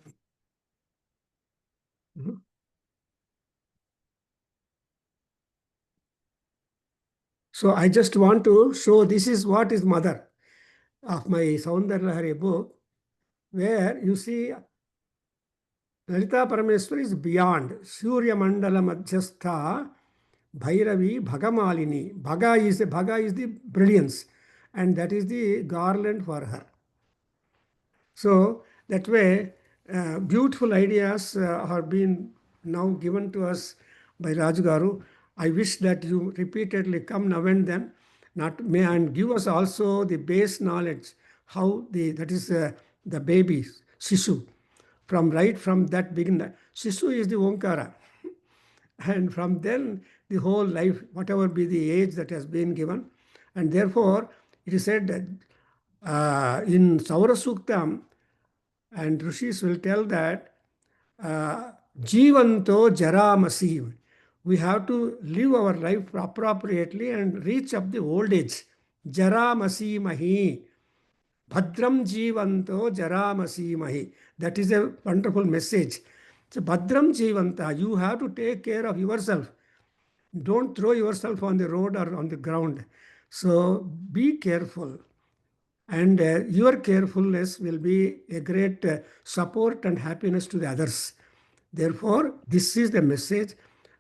So I just want to show this is what is mother of my Saundarya Lahari book, where you see Lalita Parameswari is beyond Surya Mandala Madhyastha Bhairavi Bhagamalini. Bhaga is the brilliance, and that is the garland for her. So that way, beautiful ideas are being now given to us by Raju Garu. I wish that you repeatedly come now and then, and give us also the base knowledge how that is the baby Sishu, from that beginning. Sishu is the Omkara, and from then the whole life, whatever be the age that has been given, and therefore it is said that in Saura Suktam, and Rishis will tell that Jivanto Jaramasi. We have to live our life appropriately and reach up the old age. Jaramasi Mahi. Bhadram Jivanto Jaramasi Mahi. That is a wonderful message. So Bhadram Jivanta, you have to take care of yourself. Don't throw yourself on the road or on the ground. So be careful. And your carefulness will be a great support and happiness to the others. Therefore, this is the message.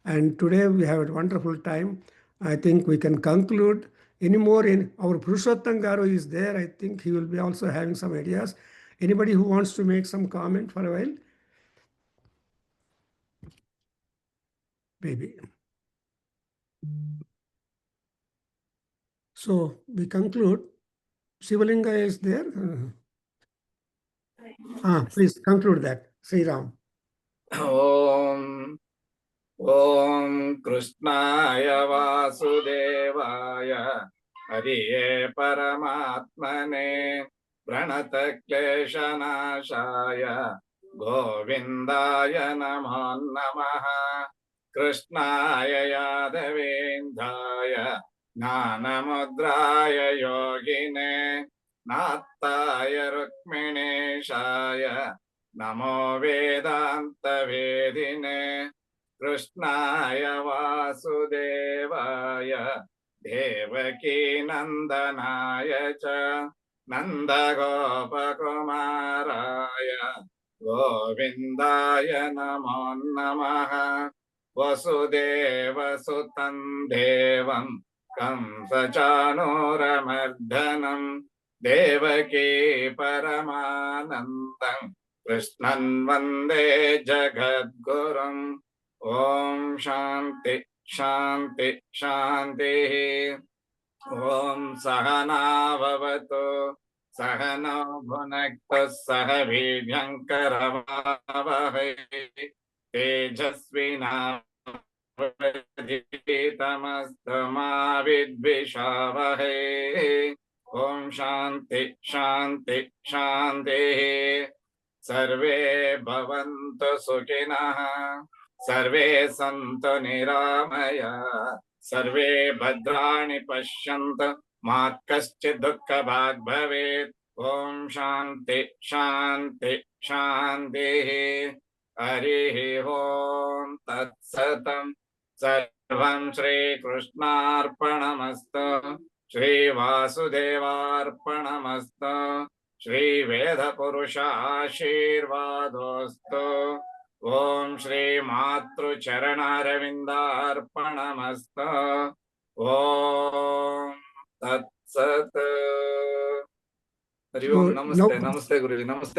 And today we have a wonderful time. I think we can conclude. Any more in our Purushottam Garu is there. I think he will be also having some ideas. Anybody who wants to make some comment for a while? Maybe. So we conclude. Shivalinga is there. Please conclude that. Sri Ram. Om Krishnaya Vasudevaya Hariye Paramatmane Pranata Kleshanashaya Govindaya Namo Namaha Krishnaya Yadavendaya Jnanamudraya Yogine Nattaya Rukmineshaya Namo Vedanta Vedine Krishnaya Vasudevaya Devaki Nandanaya Cha Nandagopakumaraya Govindaya Namo Namaha Vasudeva Sutam Devam Kamsachanuramardanam Devaki Paramanandam Krishnan Vande Jagadgurum Om Shanti Shanti Shanti Om Sahana Bhavatu Sahana Bhunaktu Sahavidyankaravavahai Tejasvina Viditamastu Vidvishavahai Om Shanti Shanti Shanti Sarve Bhavantu Sukhinah Sarve Santu Niramaya Sarve Bhadrani Pashyantu Ma Kaschid Dukkha Bhag Bhavet Om Shanti Shanti Shanti Harihi Om Tat Satam Sarvam Shri Krishnarpanamastu Shri Vasudevarpanamastu Shri Veda Purusha Ashirvadostu Om Shri Matru Charanaravindarpanamastu Om Tat Sat Hari Om Namaste Namaste Guruji Namaste